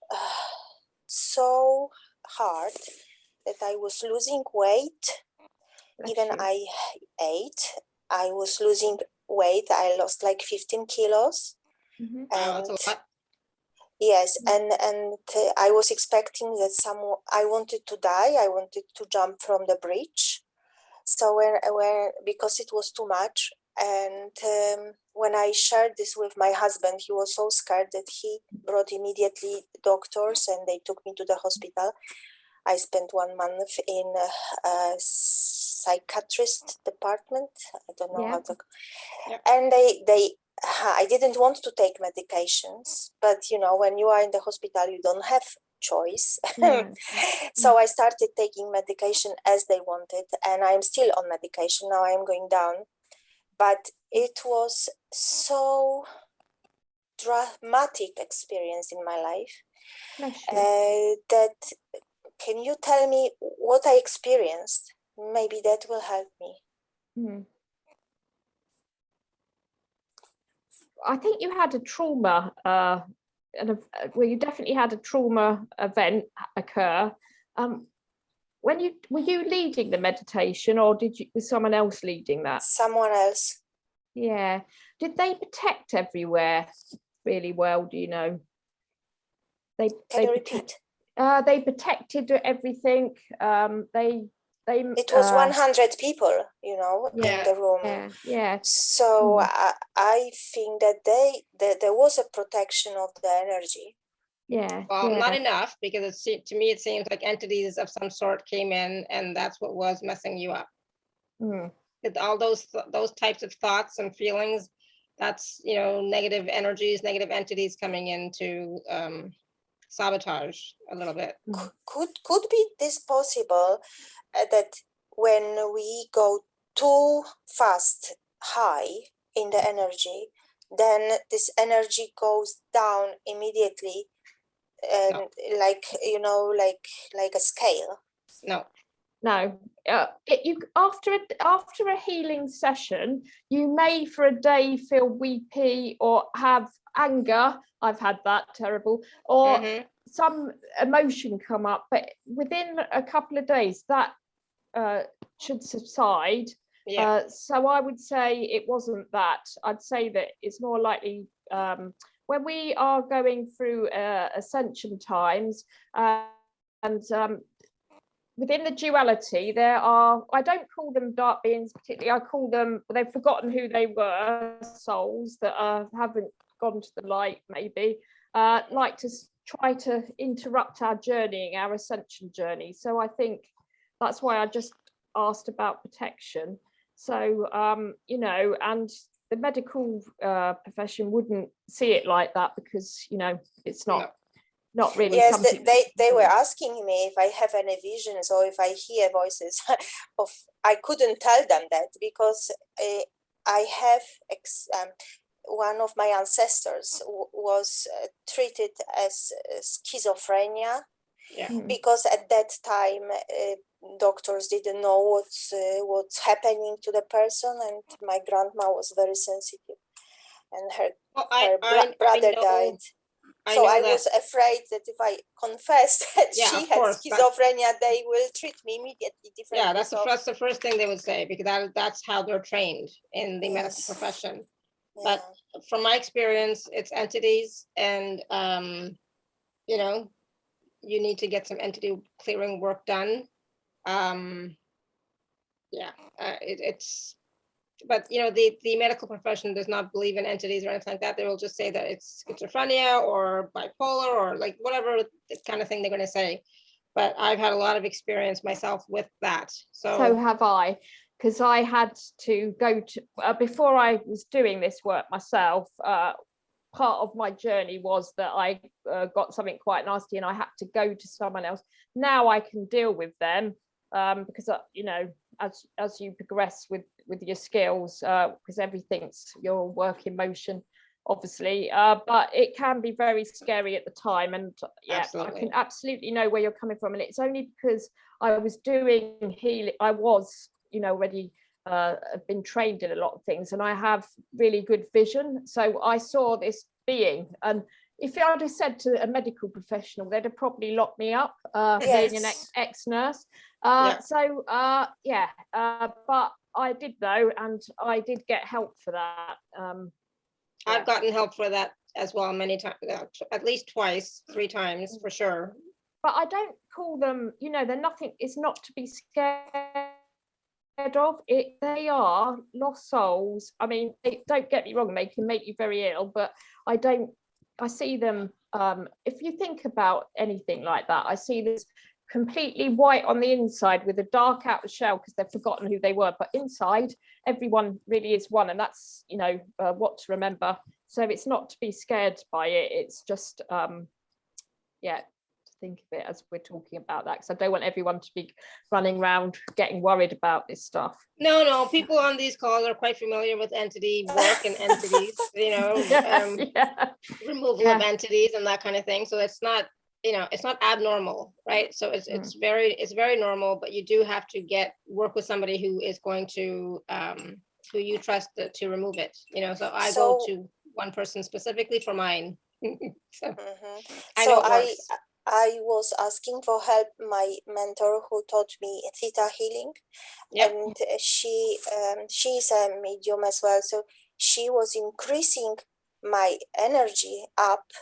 so hard that I was losing weight. Even I ate. I was losing weight. I lost like 15 kilos. Mhm. Wow, that's a lot. Yes, and I was expecting that I wanted to die. I wanted to jump from the bridge. So where because it was too much, and when I shared this with my husband, he was so scared that he brought immediately doctors, and they took me to the hospital. I spent 1 month in a psychiatrist department. I don't know how to. Yeah. And I didn't want to take medications, but you know, when you are in the hospital, you don't have choice. So I started taking medication as they wanted, and I'm still on medication now. I'm going down, but it was so dramatic experience in my life that can you tell me what I experienced? Maybe that will help me. I think you had a trauma, well, you definitely had a trauma event occur. Were you leading the meditation, or was someone else leading that? Someone else. Yeah. Did they protect everywhere really well? Do you know? Can you repeat? They protected everything. It was 100 people, you know, in the room. Yeah. So I think that there was a protection of the energy. Yeah. Well, not enough, because to me it seems like entities of some sort came in, and that's what was messing you up. All those types of thoughts and feelings, that's, you know, negative energies, negative entities coming in to sabotage a little bit. Could be this possible that when we go too fast high in the energy, then this energy goes down immediately, and like, you know, like a scale. No. You after a healing session, you may for a day feel weepy or have anger. I've had that, terrible, or some emotion come up, but within a couple of days that should subside. So I would say it wasn't that. I'd say that it's more likely when we are going through ascension times, and within the duality, there are, I don't call them dark beings particularly, I call them, they've forgotten who they were, souls that haven't gone to the light, maybe, like to try to interrupt our journeying, our ascension journey. So I think that's why I just asked about protection. So, you know, and the medical profession wouldn't see it like that, because, you know, it's not really. Yes, they were asking me if I have any visions or if I hear voices. I couldn't tell them that, because I have one of my ancestors was treated as schizophrenia, because at that time doctors didn't know what's happening to the person, and my grandma was very sensitive, and her brother died. So I was afraid that if I confessed that she had schizophrenia, they will treat me immediately differently. Yeah, that's the first thing they would say, because that's how they're trained in the medical profession. But from my experience, it's entities, and you know, you need to get some entity clearing work done. It's. But you know, the medical profession does not believe in entities or anything like that. They will just say that it's schizophrenia or bipolar or like whatever kind of thing they're going to say. But I've had a lot of experience myself with that. So have I, because I had to go to before I was doing this work myself. Part of my journey was that I got something quite nasty, and I had to go to someone else. Now I can deal with them because you know, as you progress with your skills, because everything's your work in motion, obviously, but it can be very scary at the time. And I can absolutely know where you're coming from, and it's only because I was doing healing. I was, you know, already been trained in a lot of things, and I have really good vision. So I saw this being, and if I'd have said to a medical professional, they'd have probably locked me up, being an ex-nurse. But I did though, and I did get help for that. I've gotten help for that as well many times, at least twice, 3 times for sure. But I don't call them, you know, they're nothing, it's not to be scared of. They are lost souls. I mean, don't get me wrong, they can make you very ill, but I see them, if you think about anything like that, I see this completely white on the inside with a dark outer shell because they've forgotten who they were, but inside everyone really is one, and that's, you know, what to remember. So it's not to be scared by it, it's just yeah, to think of it as we're talking about that, because I don't want everyone to be running around getting worried about this stuff. No, people on these calls are quite familiar with entity work and entities, you know, removal of entities and that kind of thing. So it's not, you know, it's not abnormal, right? So it's very normal, but you do have to work with somebody who is going to who you trust to remove it, you know. So I go to one person specifically for mine. So I know it works. I was asking for help my mentor who taught me theta healing, and she's a medium as well. So she was increasing my energy up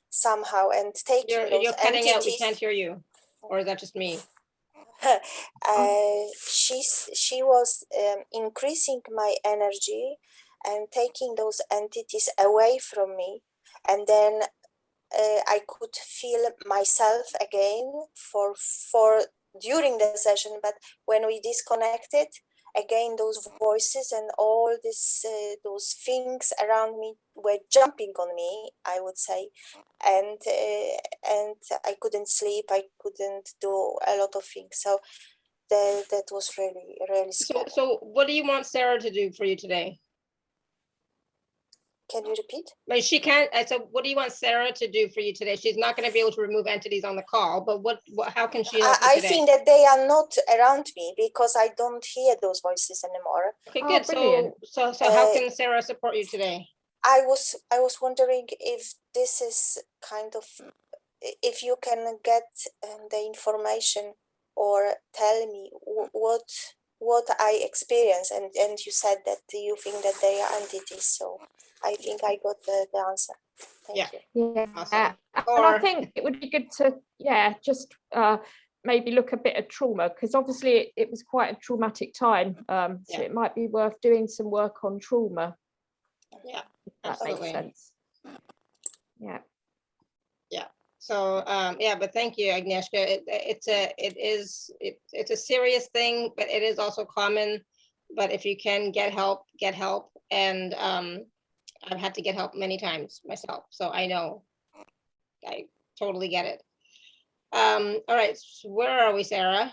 somehow and taking those you're cutting entities. out. We can't hear you, or is that just me? She was increasing my energy and taking those entities away from me, and then I could feel myself again for during the session. But when we disconnected, again those voices and all this those things around me were jumping on me, I would say, and I couldn't sleep, I couldn't do a lot of things. So that was really scary. So what do you want Sarah to do for you today? Can you repeat? But she can't. So what do you want Sarah to do for you today? She's not going to be able to remove entities on the call, but what how can she help you today? I think that they are not around me because I don't hear those voices anymore. Okay, good. So how can Sarah support you today? I was wondering if this is kind of, if you can get the information or tell me what I experience, and you said that you think that they are entities, so I think I got the answer. Thank you. Yeah, awesome. And I think it would be good to just maybe look a bit at trauma, because obviously it was quite a traumatic time, so it might be worth doing some work on trauma. Yeah, if that makes sense. Yeah. So but thank you, Agnieszka. It's a serious thing, but it is also common. But if you can get help, and I've had to get help many times myself, so I know, I totally get it. All right, so where are we, Sarah?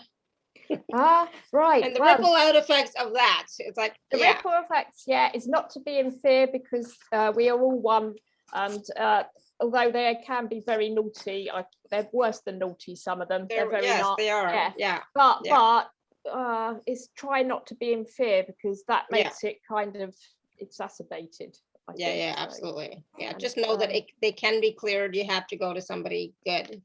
Right. And the ripple out effects of that, it's like the ripple effects, is not to be in fear, because we are all one, and although they can be very naughty, they're worse than naughty, some of them. They're very yes, they are. But it's try not to be in fear, because that makes it kind of exacerbated. I think. Absolutely. Just know that they can be cleared. You have to go to somebody good.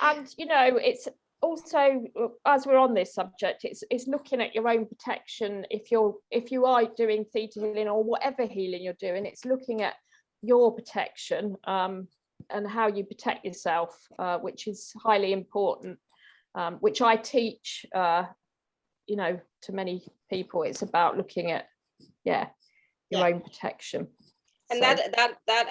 And you know, it's also, as we're on this subject, it's looking at your own protection. If you are doing theta healing or whatever healing you're doing, it's looking at your protection and how you protect yourself, which is highly important, which I teach you know, to many people. It's about looking at your own protection. And that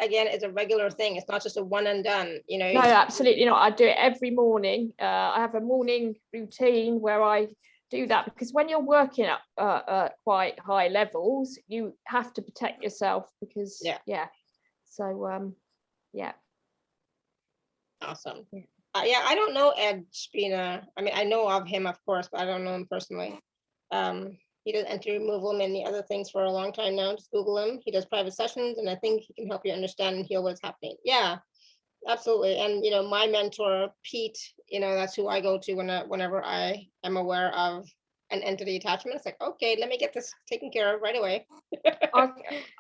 again is a regular thing. It's not just a one and done, you know. No, absolutely not. I do it every morning. I have a morning routine where I do that, because when you're working at quite high levels, you have to protect yourself, because so awesome. I don't know Ed Spina. I mean, I know of him, of course, but I don't know him personally. He does entity removal and many other things for a long time now. Just Google him. He does private sessions, and I think he can help you understand and heal what's happening. Yeah, absolutely. And you know, my mentor Pete, you know, that's who I go to whenever I am aware of an entity attachment. It's like, okay, let me get this taken care of right away.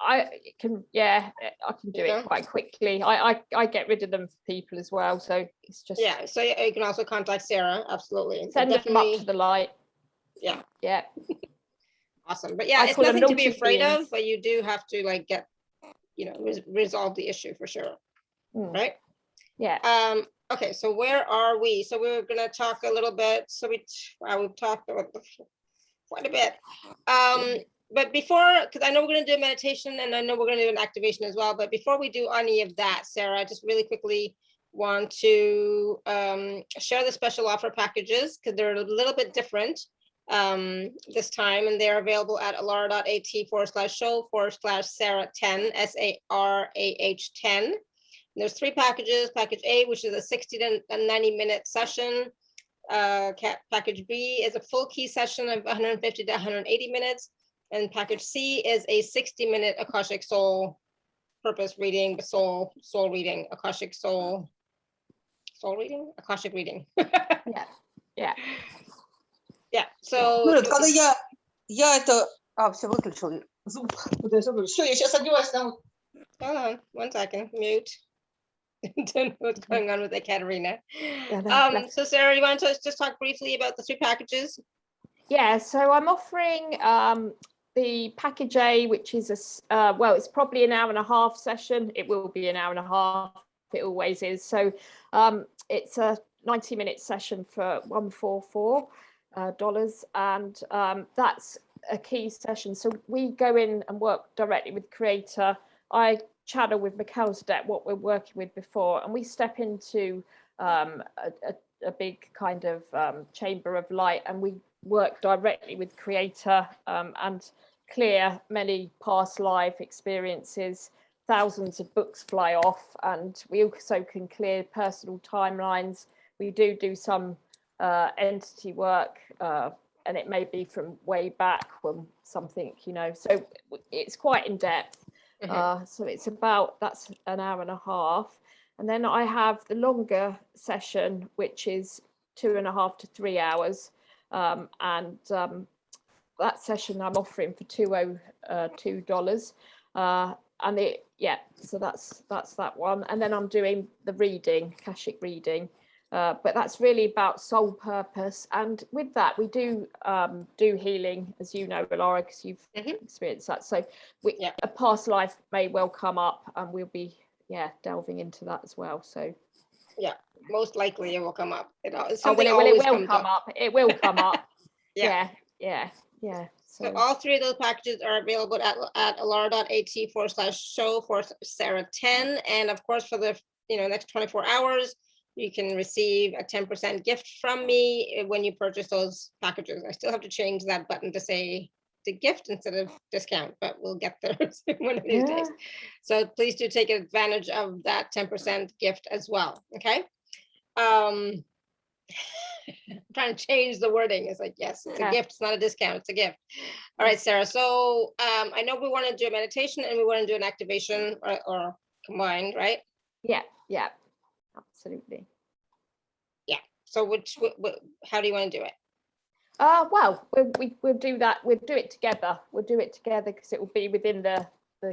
I can do it quite quickly. I get rid of them for people as well, so it's just so you can also contact Sarah. Absolutely, send them up to the light. Yeah Awesome. But yeah, I it's call them nothing to be naughty afraid beings. of, but you do have to like get, resolve the issue for sure. Right? Yeah. Okay, so where are we? So we're gonna talk a little bit. So we've talked about quite a bit. But before, because I know we're gonna do a meditation and I know we're gonna do an activation as well. But before we do any of that, Sarah, I just really quickly want to share the special offer packages because they're a little bit different this time, and they're available at alara.at/show/Sarah10 SARAH10. There's 3 packages. Package A, which is a 60 to 90-minute session. Package B is a full key session of 150 to 180 minutes. And package C is a 60-minute Akashic Soul purpose reading, soul reading, Akashic Soul reading, Akashic reading. Yeah. So Ну, когда я это... все, выключил звук. Все, я сейчас одеваюсь там. hold on 1 second, mute. Don't know what's going on with Ekaterina. So Sarah, you want to just talk briefly about the 3 packages? Yeah, so I'm offering the package A, which is well, it's probably an hour and a half session. It will be an hour and a half. It always is. So it's a 90-minute session for $144, and that's a key session. So we go in and work directly with Creator. I channel with Mikhail's deck what we're working with before, and we step into a big kind of chamber of light, and we work directly with Creator and clear many past life experiences. Thousands of books fly off, and we also can clear personal timelines. We do some entity work, and it may be from way back when something, so it's quite in depth. So it's that's an hour and a half. And then I have the longer session, which is 2.5 to 3 hours. And that session I'm offering for $202. And so that's that one. And then I'm doing the reading, Akashic reading. But that's really about soul purpose. And with that, we do healing, as you know, Alara, because you've experienced that. So a past life may well come up, and we'll be delving into that as well. So most likely it will come up. It will come up. It will come up. Yeah. So all 3 of those packages are available at alara.at/show/Sarah10. And of course, for the next 24 hours, you can receive a 10% gift from me when you purchase those packages. I still have to change that button to say the gift instead of discount, but we'll get there one of these days. So please do take advantage of that 10% gift as well. Okay. I'm trying to change the wording. It's like, yes, it's a gift. It's not a discount. It's a gift. All right, Sarah. So I know we want to do a meditation and we want to do an activation or combined, right? Yeah. Absolutely. Yeah. So how do you want to do it? Well, we'll do that. We'll do it together. Because it will be within the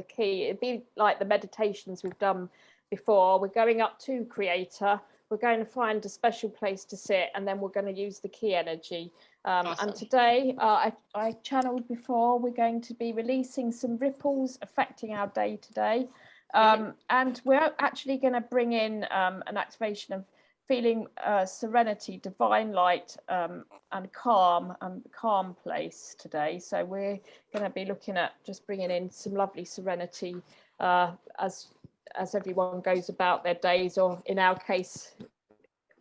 key. It'd be like the meditations we've done before. We're going up to Creator. We're going to find a special place to sit, and then we're going to use the key energy. Awesome. And today, I channeled before, we're going to be releasing some ripples affecting our day today. And we're actually going to bring in an activation of feeling serenity, divine light, and calm place today. So we're going to be looking at just bringing in some lovely serenity as everyone goes about their days, or in our case,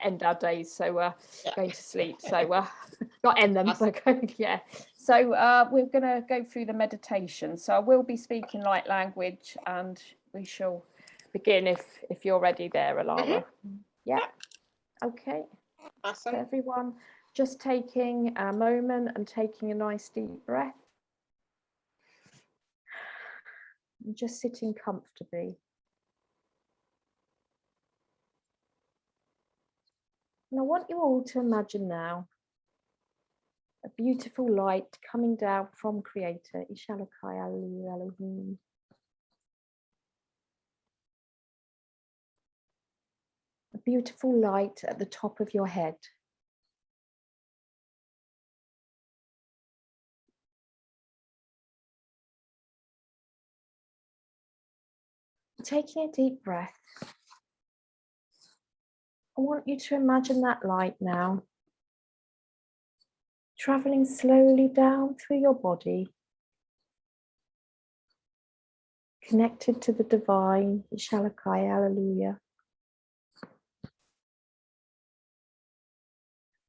end our days. So going to sleep. So not end them, awesome. But So we're going to go through the meditation. So I will be speaking light language, and we shall begin if you're ready there, Alara. Yeah. Okay. Awesome. So everyone, just taking a moment and taking a nice deep breath. And just sitting comfortably. And I want you all to imagine now a beautiful light coming down from Creator. A beautiful light at the top of your head. Taking a deep breath, I want you to imagine that light now, traveling slowly down through your body, connected to the divine, Ishalakai, Alleluia.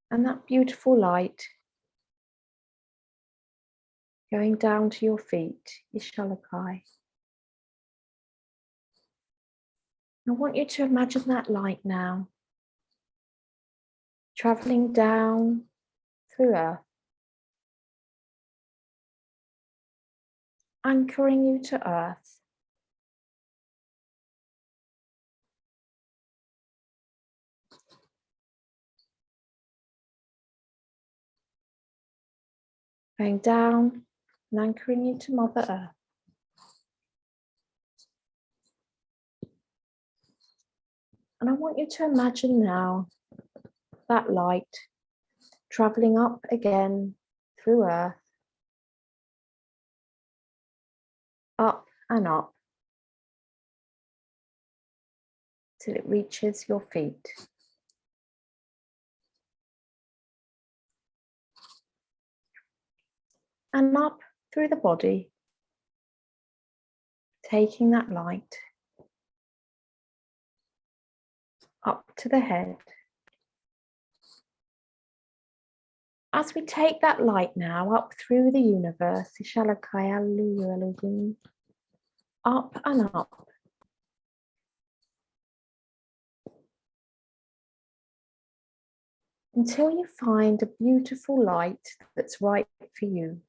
And that beautiful light going down to your feet, Ishalakai. I want you to imagine that light now, traveling down through earth, anchoring you to earth. Going down and anchoring you to Mother Earth. And I want you to imagine now that light traveling up again through earth, up and up, till it reaches your feet. And up through the body, taking that light up to the head. As we take that light now up through the universe, up and up, until you find a beautiful light that's right for you.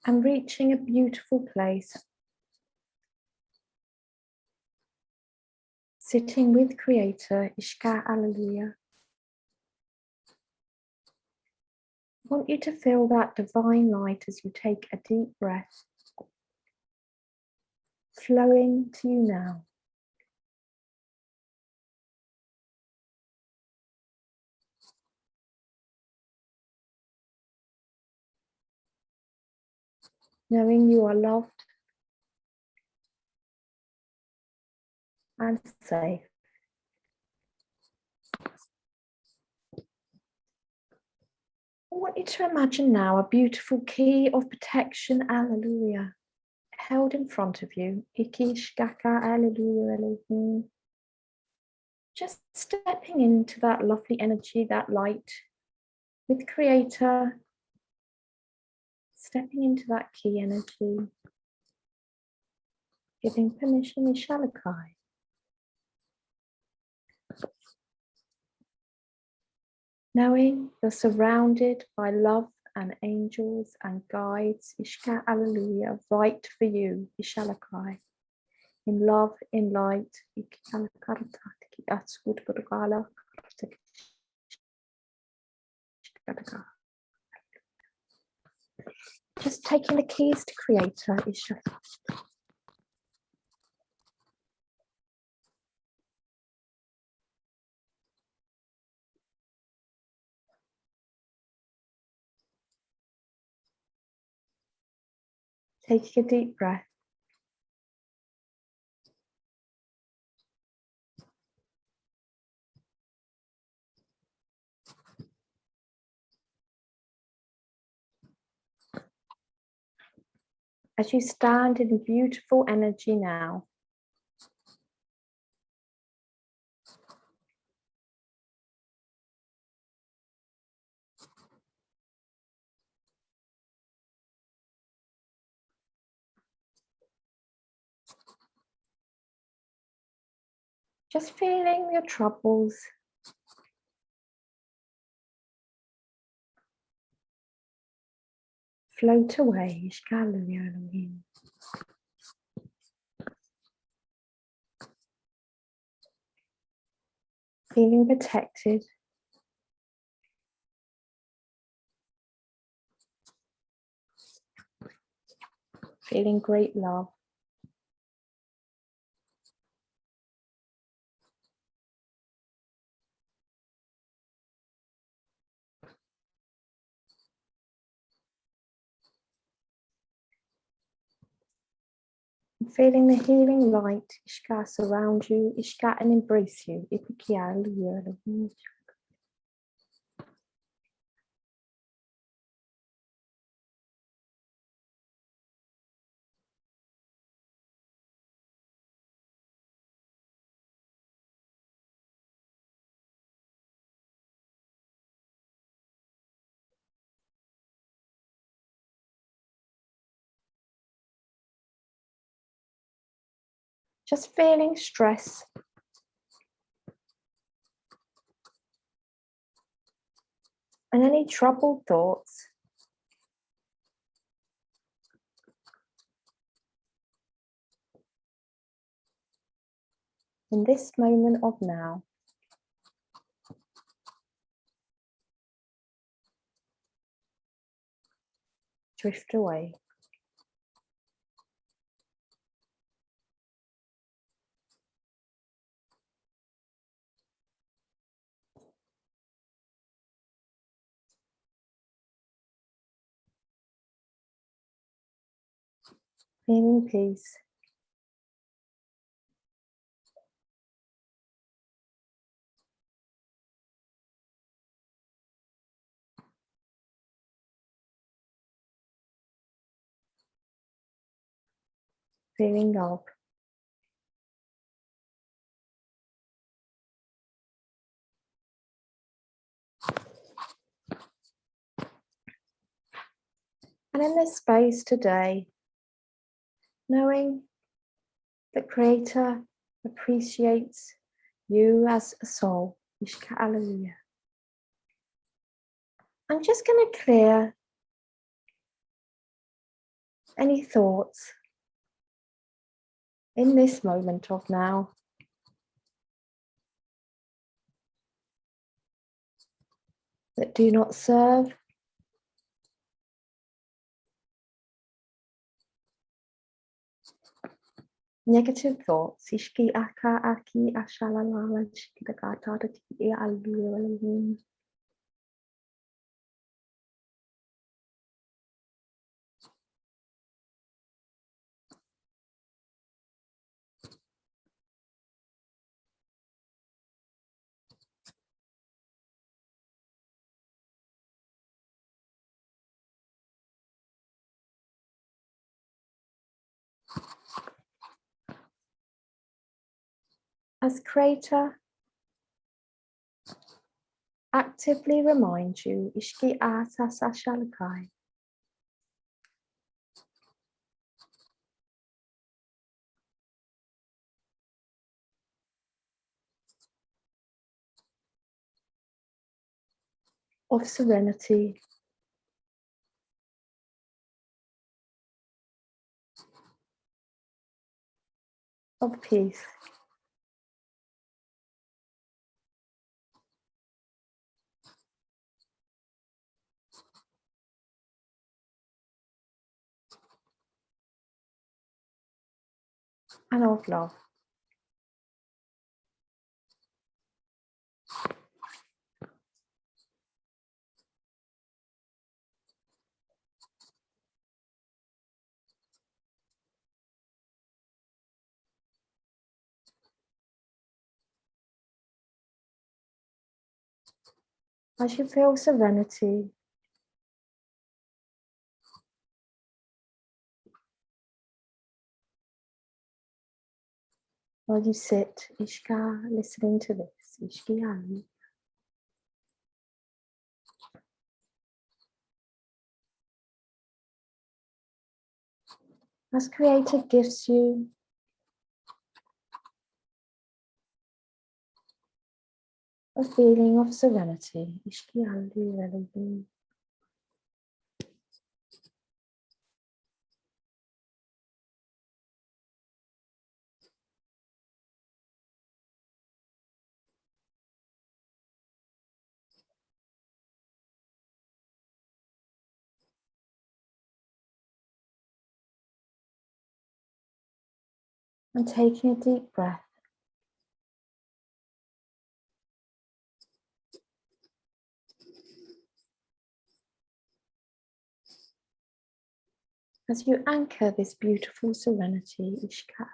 And reaching a beautiful place, sitting with Creator, Ishka Alleluia. I want you to feel that divine light as you take a deep breath, flowing to you now. Knowing you are loved and safe. I want you to imagine now a beautiful key of protection, Alleluia, held in front of you. Ikishkaka, Alleluia, Elohim. Just stepping into that lovely energy, that light with Creator, stepping into that key energy, giving permission, Ishalakai. Knowing you're surrounded by love and angels and guides, Ishka Alleluia, right for you, Ishalakai. In love, in light, just taking the keys to Creator, Ishalakai. Taking a deep breath. As you stand in beautiful energy now, just feeling your troubles float away. Feeling protected. Feeling great love. Feeling the healing light ishka surround you, ishka and embrace you. Just feeling stress and any troubled thoughts. In this moment of now, drift away. Feeling peace. Feeling love. And in this space today, knowing that Creator appreciates you as a soul. Hallelujah. I'm just going to clear any thoughts in this moment of now. That do not serve negative thoughts. Ishki aka aki ashalalala shikidagata ti alu. As Creator actively reminds you, Ishki asas ashalakai, of serenity, of peace. And of love. As you feel serenity, while you sit, Ishka, listening to this, Ishki Ali. As Creator gives you a feeling of serenity, Ishki Ali, Ali. And taking a deep breath. as you anchor this beautiful serenity, Ishkat.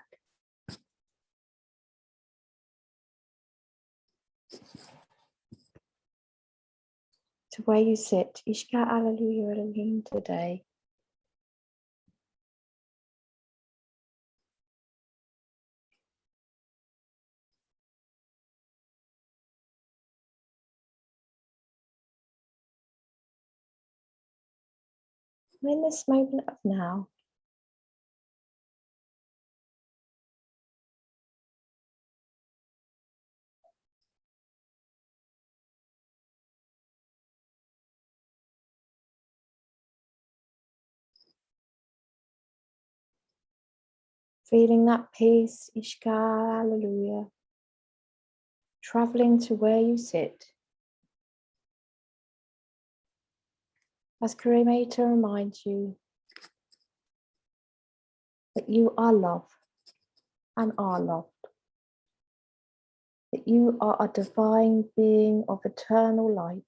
To where you sit, Ishkat Alleluia Elohim today. In this moment of now, feeling that peace, Ishka, Hallelujah, traveling to where you sit. As Creator reminds you that you are love and are loved, that you are a divine being of eternal light.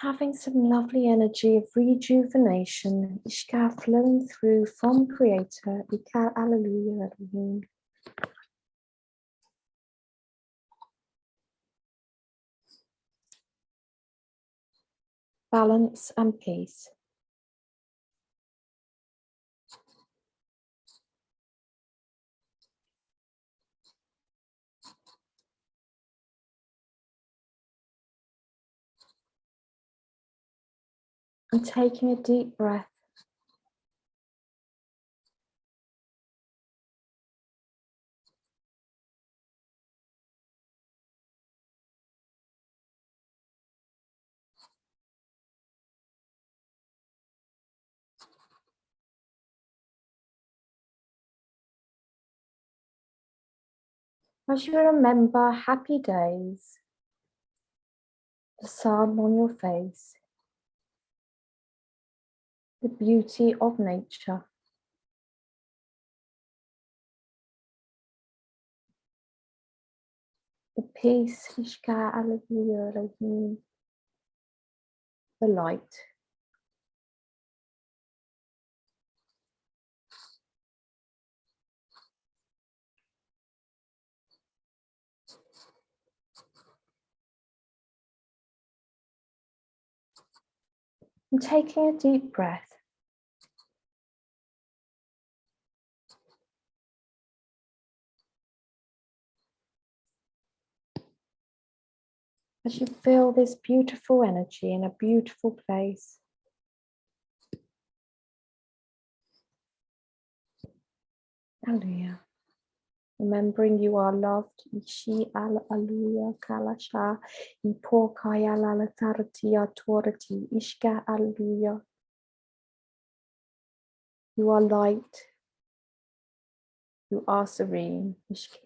Having some lovely energy of rejuvenation, Ishka flowing through from Creator, Ika Alleluia Elohim. Balance and peace. And taking a deep breath. As you remember happy days, the sun on your face, the beauty of nature, the peace, Ishka Alleluia Elohim, the light. And taking a deep breath. As you feel this beautiful energy in a beautiful place. Hallelujah. Remembering you are loved. Ishi Alleluia Kalasha. Ipo Kaya Lalatarati Authority. Ishka Alleluia. You are light. You are serene. Ishki.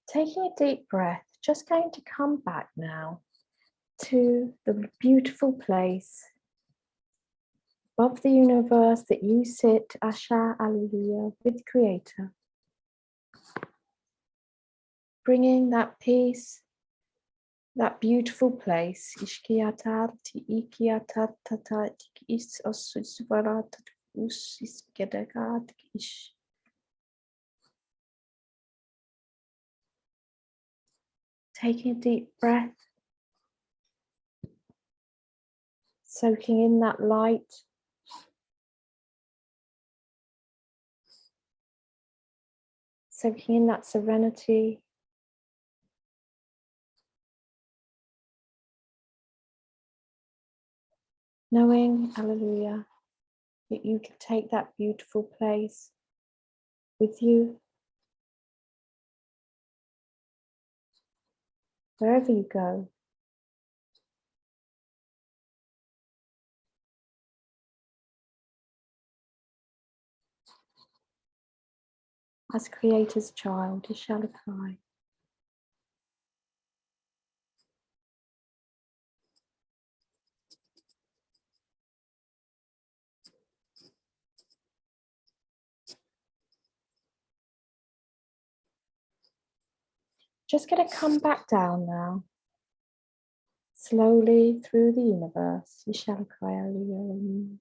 Taking a deep breath, just going to come back now to the beautiful place above the universe that you sit, Asha Alleluia, with Creator. Bringing that peace, that beautiful place. Ishkiatarti ikiatatata is osusuvarat us iskedegat ish. Taking a deep breath, soaking in that light. Soaking in that serenity. Knowing, hallelujah, that you can take that beautiful place with you wherever you go. as Creator's child, Ishalakai. Just going to come back down now, slowly through the universe. Ishalakai.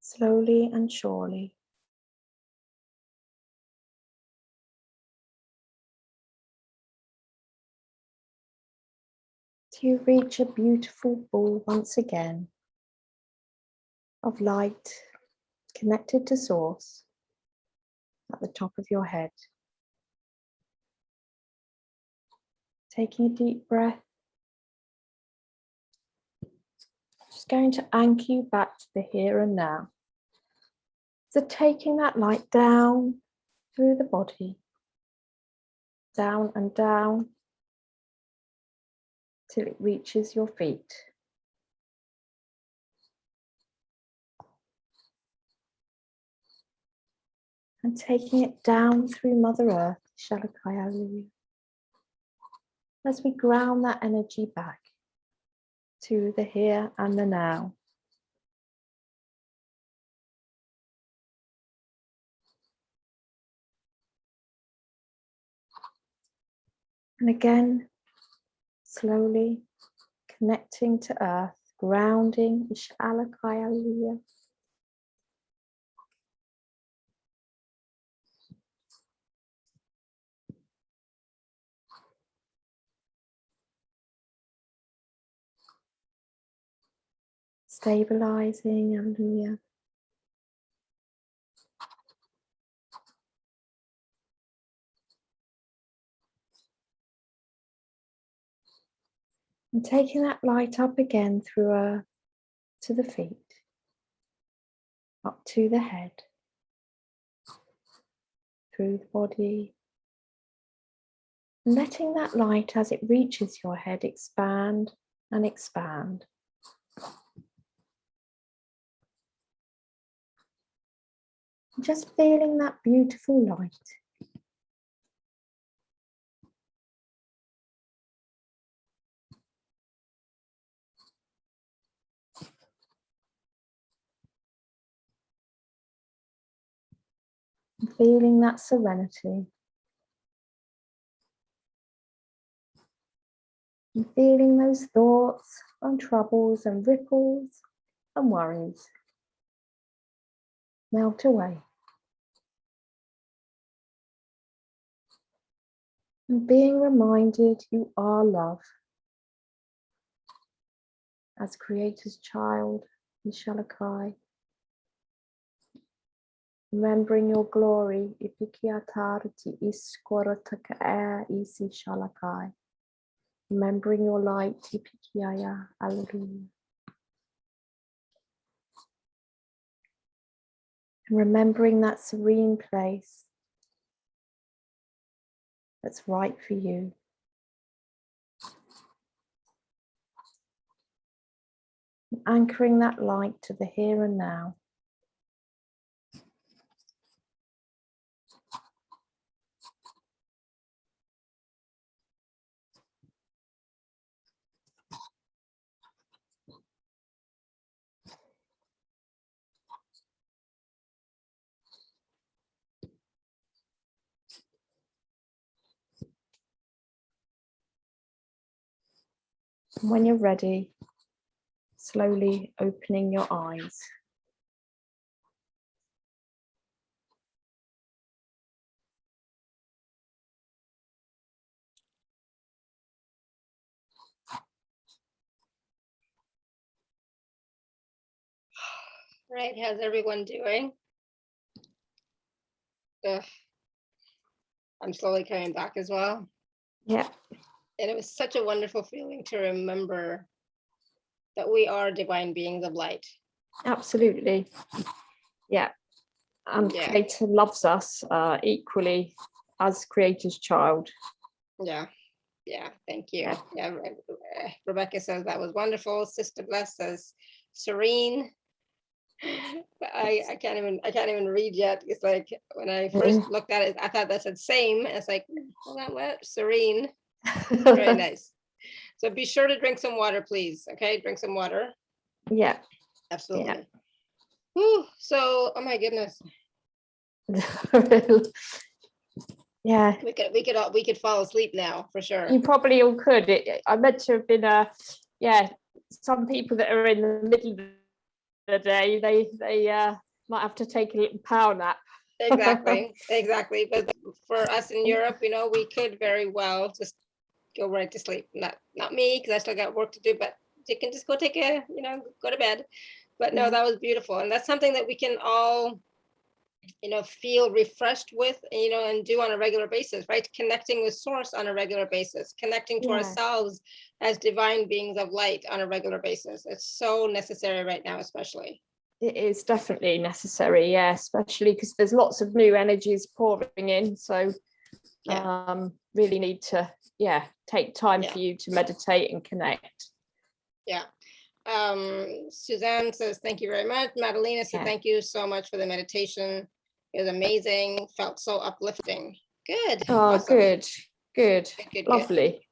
Slowly and surely. Till you reach a beautiful ball once again of light connected to source at the top of your head. Taking a deep breath. Just going to anchor you back to the here and now. So taking that light down through the body, down and down, till it reaches your feet. And taking it down through Mother Earth, Shalakaya, as we ground that energy back to the here and the now. And again, slowly connecting to Earth, grounding, Shalakaya. Stabilizing, hallelujah. And taking that light up again through to the feet, up to the head, through the body. And letting that light as it reaches your head expand and expand. Just feeling that beautiful light. And feeling that serenity. And feeling those thoughts and troubles and ripples and worries melt away. And being reminded you are love. As Creator's child, Ishalakai. Remembering your glory, Ipikiatarti Iskorataka Isi Shalakai. Remembering your light, Ipikiaya, Alleluia. And remembering that serene place that's right for you. And anchoring that light to the here and now. And when you're ready, slowly opening your eyes. Right, how's everyone doing? Ugh. I'm slowly coming back as well. Yeah. And it was such a wonderful feeling to remember that we are divine beings of light. Absolutely. Yeah. And Yeah. Creator loves us equally as Creator's child. Yeah. Yeah, thank you. Yeah, Rebecca says that was wonderful. Sister Bless says serene. I can't even read yet. It's like when I first looked at it, I thought that said same. And it's like, hold on, what? Serene. Very nice. So be sure to drink some water, please. Okay, drink some water. Yeah, absolutely. Yeah. Whew, so, oh my goodness. Yeah, we could fall asleep now for sure. you probably all could. I meant to have been some people that are in the middle of the day, they might have to take a little power nap. Exactly. But for us in Europe, we could very well just go right to sleep. Not me, because I still got work to do, but you can just go take go to bed. But no, that was beautiful. And that's something that we can all feel refreshed with, and do on a regular basis, right? Connecting with source on a regular basis, connecting to ourselves as divine beings of light on a regular basis. It's so necessary right now, especially. It is definitely necessary, yeah, especially because there's lots of new energies pouring in. So really need to, take time for you to meditate and connect. Yeah. Suzanne says, thank you very much. Madalena said, thank you so much for the meditation. It was amazing. Felt so uplifting. Good. Oh, awesome. Good. Lovely.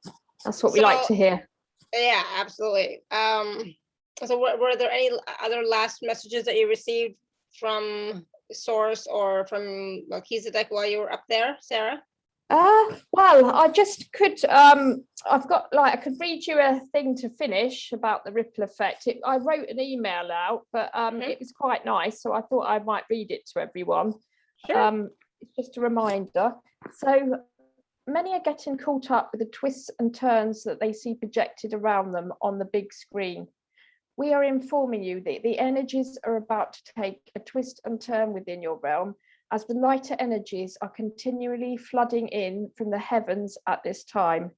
That's what we like to hear. Yeah, absolutely. So were there any other last messages that you received from Source or from Melchizedek while you were up there, Sarah? Well, I just could, I've got I could read you a thing to finish about the ripple effect. I wrote an email out, but it was quite nice, so I thought I might read it to everyone. Sure. It's just a reminder. So many are getting caught up with the twists and turns that they see projected around them on the big screen. We are informing you that the energies are about to take a twist and turn within your realm, as the lighter energies are continually flooding in from the heavens at this time.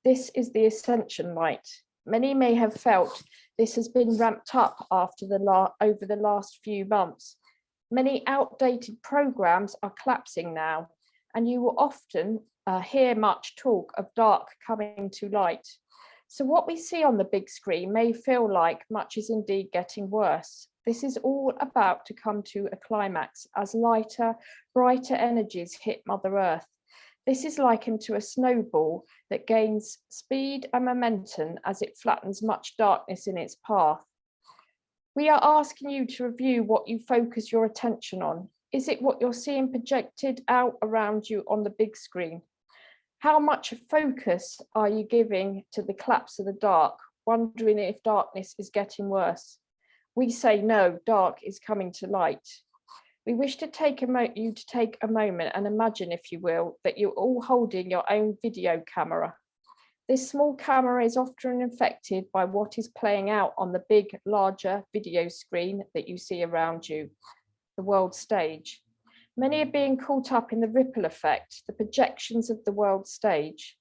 This is the Ascension light. Many may have felt this has been ramped up over the last few months. Many outdated programs are collapsing now, and you will often hear much talk of dark coming to light. So what we see on the big screen may feel like much is indeed getting worse. This is all about to come to a climax as lighter, brighter energies hit Mother Earth. This is likened to a snowball that gains speed and momentum as it flattens much darkness in its path. We are asking you to review what you focus your attention on. Is it what you're seeing projected out around you on the big screen? How much focus are you giving to the collapse of the dark, wondering if darkness is getting worse? We say no, dark is coming to light. We wish to take you to take a moment and imagine, if you will, that you're all holding your own video camera. This small camera is often affected by what is playing out on the big, larger video screen that you see around you, the world stage. Many are being caught up in the ripple effect, the projections of the world stage.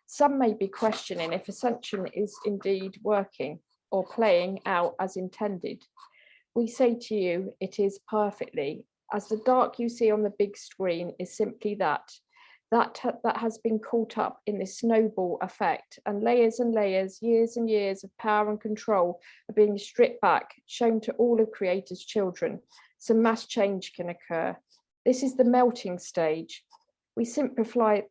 Some may be questioning if Ascension is indeed working or playing out as intended. We say to you, it is perfectly, as the dark you see on the big screen is simply that has been caught up in this snowball effect, and layers, years and years of power and control are being stripped back, shown to all of Creator's children, so mass change can occur. This is the melting stage. We simplify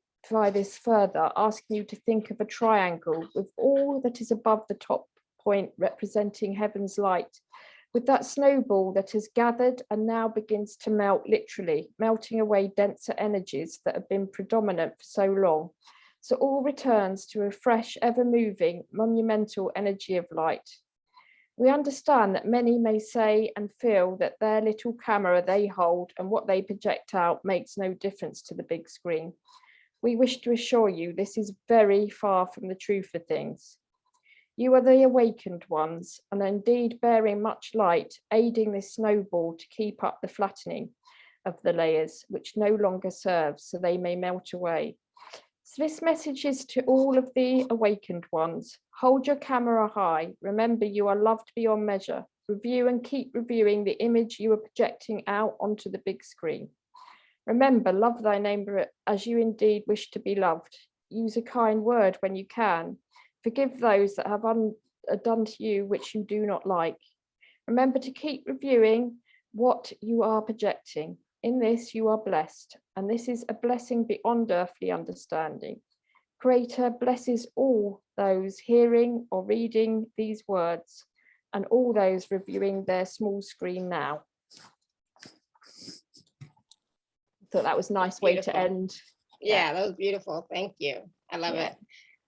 this further, asking you to think of a triangle with all that is above the top point representing heaven's light, with that snowball that has gathered and now begins to melt, literally melting away denser energies that have been predominant for so long. So all returns to a fresh, ever-moving, monumental energy of light. We understand that many may say and feel that their little camera they hold and what they project out makes no difference to the big screen. We wish to assure you this is very far from the truth of things. You are the awakened ones, and indeed bearing much light, aiding this snowball to keep up the flattening of the layers, which no longer serves, so they may melt away. So this message is to all of the awakened ones. Hold your camera high. Remember, you are loved beyond measure. Review and keep reviewing the image you are projecting out onto the big screen. Remember, love thy neighbor as you indeed wish to be loved. use a kind word when you can. Forgive those that have done to you which you do not like. Remember to keep reviewing what you are projecting. In this you are blessed, and this is a blessing beyond earthly understanding. Creator blesses all those hearing or reading these words, and all those reviewing their small screen now. Thought that was a nice way to end. Yeah, that was beautiful. Thank you. I love it.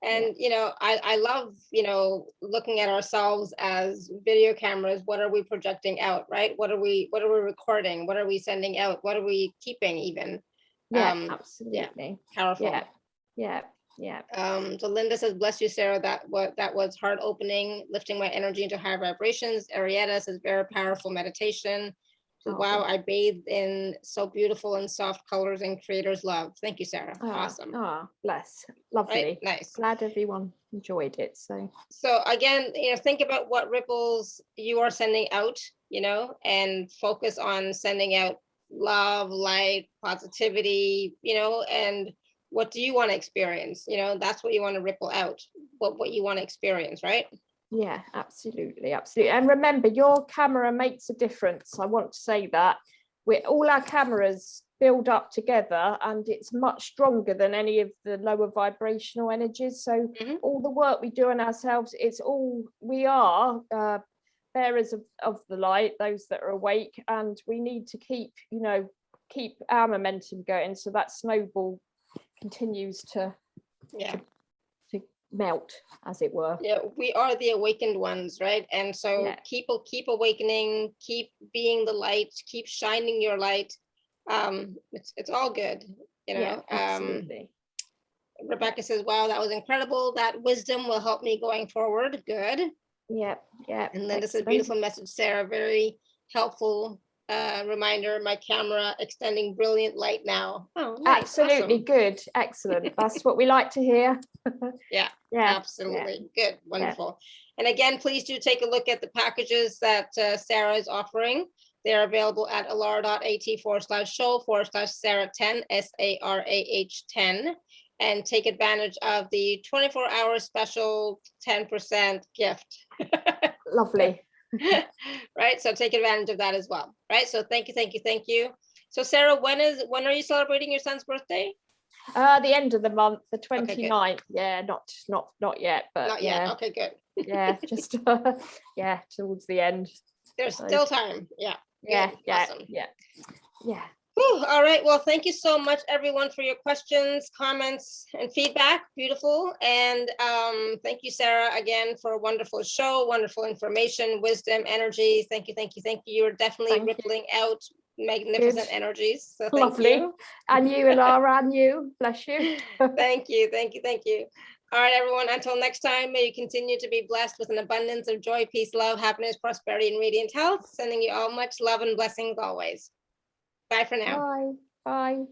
And, you know, I love, you know, looking at ourselves as video cameras. What are we projecting out, right? What are we recording? What are we sending out? What are we keeping even? Yeah, absolutely. Powerful. Yeah. So Linda says, bless you, Sarah. That was heart opening, lifting my energy into higher vibrations. Arietta says, very powerful meditation. So, wow, I bathed in so beautiful and soft colors and creator's love. Thank you, Sarah. Awesome. Bless. Lovely. Right? Nice. Glad everyone enjoyed it. So again, you know, think about what ripples you are sending out, you know, and focus on sending out love, light, positivity, you know, and what do you want to experience? You know, that's what you want to ripple out, what you want to experience, right? Yeah, absolutely. And remember, your camera makes a difference. I want to say that all our cameras build up together, and it's much stronger than any of the lower vibrational energies. So all the work we do on ourselves, we are bearers of the light, those that are awake, and we need to keep our momentum going, so that snowball continues to melt, as it were. Yeah, we are the awakened ones, right? And so keep awakening, keep being the light, keep shining your light. It's all good, you know. Absolutely. Rebecca says, wow, that was incredible. That wisdom will help me going forward. Good. Yeah. And Linda says, beautiful message, Sarah. Very helpful reminder. My camera extending brilliant light now. Oh, nice. Absolutely. Awesome. Good. Excellent. That's what we like to hear. Yeah, absolutely. Good. Wonderful. And again, please do take a look at the packages that Sarah is offering. They're available at alara.at/show/Sarah10, SARAH10, and take advantage of the 24-hour special 10% gift. Lovely. Right, so take advantage of that as well. Right, so thank you. So Sarah, when are you celebrating your son's birthday? The end of the month, the 29th. Okay, not yet, but not yet. Okay, good. Yeah, just towards the end. There's still time. Yeah. Awesome. Yeah. Whew, all right. Well, thank you so much, everyone, for your questions, comments, and feedback. Beautiful. And thank you, Sarah, again, for a wonderful show, wonderful information, wisdom, energy. Thank you. You're definitely rippling out magnificent energies. So thank you. And you, Alara, and you. Bless you. Thank you. All right, everyone. Until next time, may you continue to be blessed with an abundance of joy, peace, love, happiness, prosperity, and radiant health. Sending you all much love and blessings always. Bye for now. Bye.